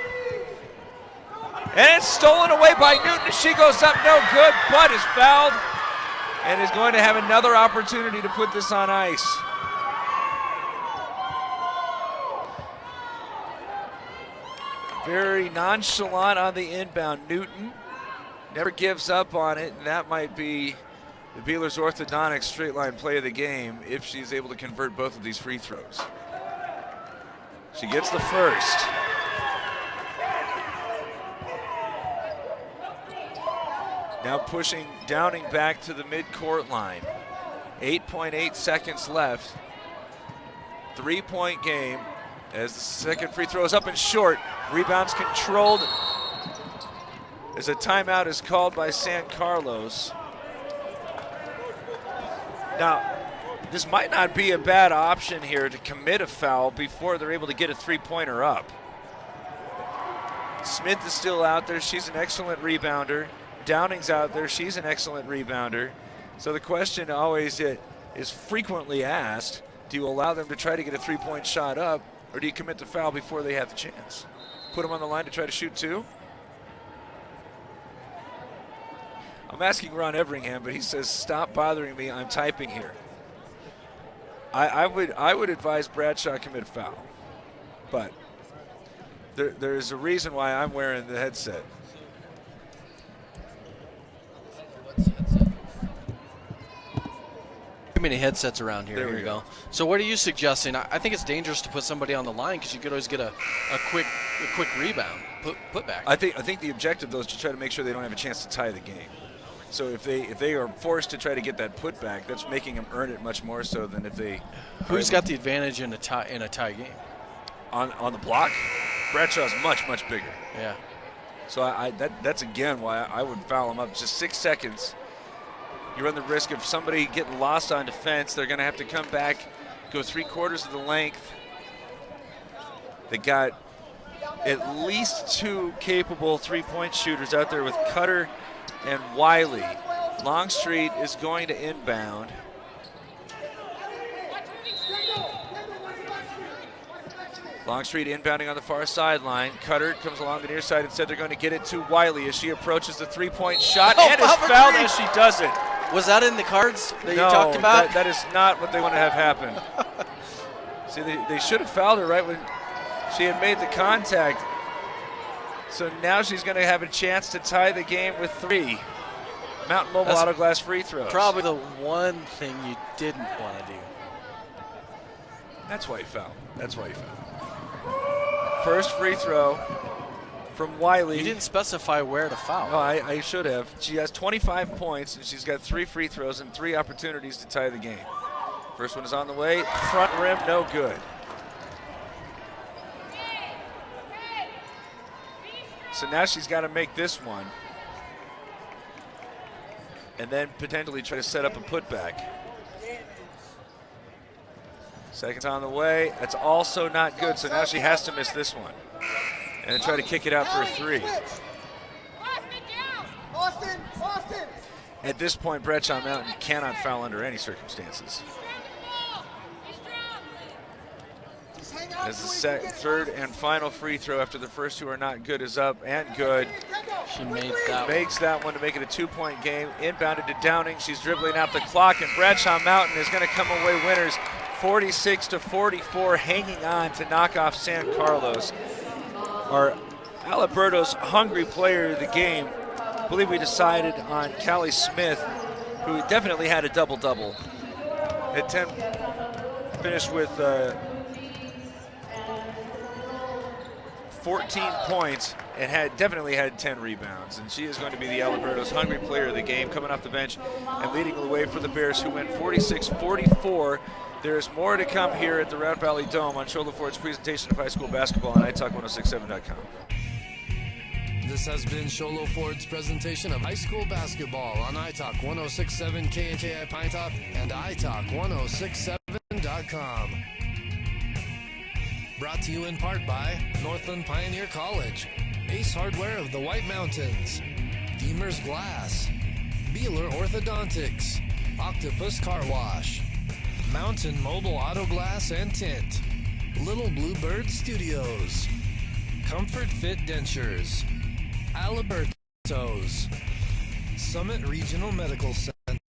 And it's stolen away by Newton. She goes up, no good, but is fouled and is going to have another opportunity to put this on ice. Very nonchalant on the inbound. Newton never gives up on it, and that might be the Beeler's orthodontic straight line play of the game if she's able to convert both of these free throws. She gets the first. Now pushing Downing back to the midcourt line. 8.8 seconds left. 3-point game as the second free throw is up and short. Rebounds controlled as a timeout is called by San Carlos. Now, this might not be a bad option here to commit a foul before they're able to get a 3-pointer up. Smith is still out there. She's an excellent rebounder. Downing's out there. She's an excellent rebounder. So the question always is frequently asked, do you allow them to try to get a 3-point shot up, or do you commit the foul before they have the chance? Put them on the line to try to shoot 2? I'm asking Ron Everingham, but he says, stop bothering me, I'm typing here. I would advise Bradshaw commit a foul, but there's a reason why I'm wearing the headset. Too many headsets around here. There Here we we go. go. So what are you suggesting? I think it's dangerous to put somebody on the line because you could always get a quick rebound, put back. I think the objective though is to try to make sure they don't have a chance to tie the game. So if they are forced to try to get that putback, that's making them earn it much more so than if they. Who's got the advantage in a tie game? On the block, Bradshaw's much bigger. Yeah. So that's again why I would foul him up. Just 6 seconds. You run the risk of somebody getting lost on defense. They're going to have to come back, go 3/4 of the length. They got at least 2 capable 3-point shooters out there with Cutter and Wiley. Longstreet is going to inbound. Longstreet inbounding on the far sideline. Cutter comes along the near side. Instead, they're going to get it to Wiley as she approaches the 3-point shot and is fouled as she does it. Was that in the cards that you No, talked about? that is not what they want to have happen. See, they should have fouled her right when she had made the contact. So now she's going to have a chance to tie the game with 3. Mountain Mobile That's Auto Glass free throws. Probably the one thing you didn't want to do. That's why you fouled. That's why you fouled. First free throw from Wiley. You didn't specify where to foul. No, I should have. She has 25 points, and she's got 3 free throws and 3 opportunities to tie the game. First one is on the way. Front rim, no good. So now she's got to make this one. And then potentially try to set up a putback. Second's on the way. That's also not good, so now she has to miss this one. And then try to kick it out for a 3. At this point, Bradshaw Mountain cannot foul under any circumstances. As the third and final free throw after the first two are not good is up and good. She makes that one to make it a 2-point game. Inbounded to Downing. She's dribbling out the clock, and Bradshaw Mountain is going to come away winners 46-44, hanging on to knock off San Carlos. Our Alberto's hungry player of the game, I believe we decided on Callie Smith, who definitely had a double-double. At 10, finished with 14 points and definitely had 10 rebounds. And she is going to be the Alberto's hungry player of the game, coming off the bench and leading the way for the Bears, who win 46-44. There's more to come here at the Round Valley Dome on Shola Ford's presentation of high school basketball on iTalk1067.com. This has been Sholo Ford's presentation of high school basketball on iTalk 1067 KNKI Pine Top and iTalk1067.com. Brought to you in part by Northland Pioneer College, Ace Hardware of the White Mountains, Deemer's Glass, Beeler Orthodontics, Octopus Car Wash, Mountain Mobile Auto Glass and Tint, Little Bluebird Studios, Comfort Fit Dentures, Alberto's, Summit Regional Medical Center,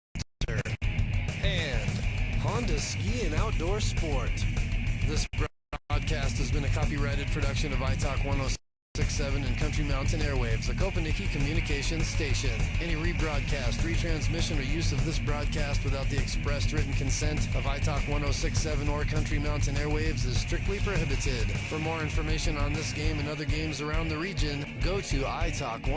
and Honda Ski and Outdoor Sport. This broadcast has been a copyrighted production of iTalk 1067 and Country Mountain Airwaves, a Kopeniki communications station. Any rebroadcast, retransmission, or use of this broadcast without the expressed written consent of iTalk 1067 or Country Mountain Airwaves is strictly prohibited. For more information on this game and other games around the region, go to iTalk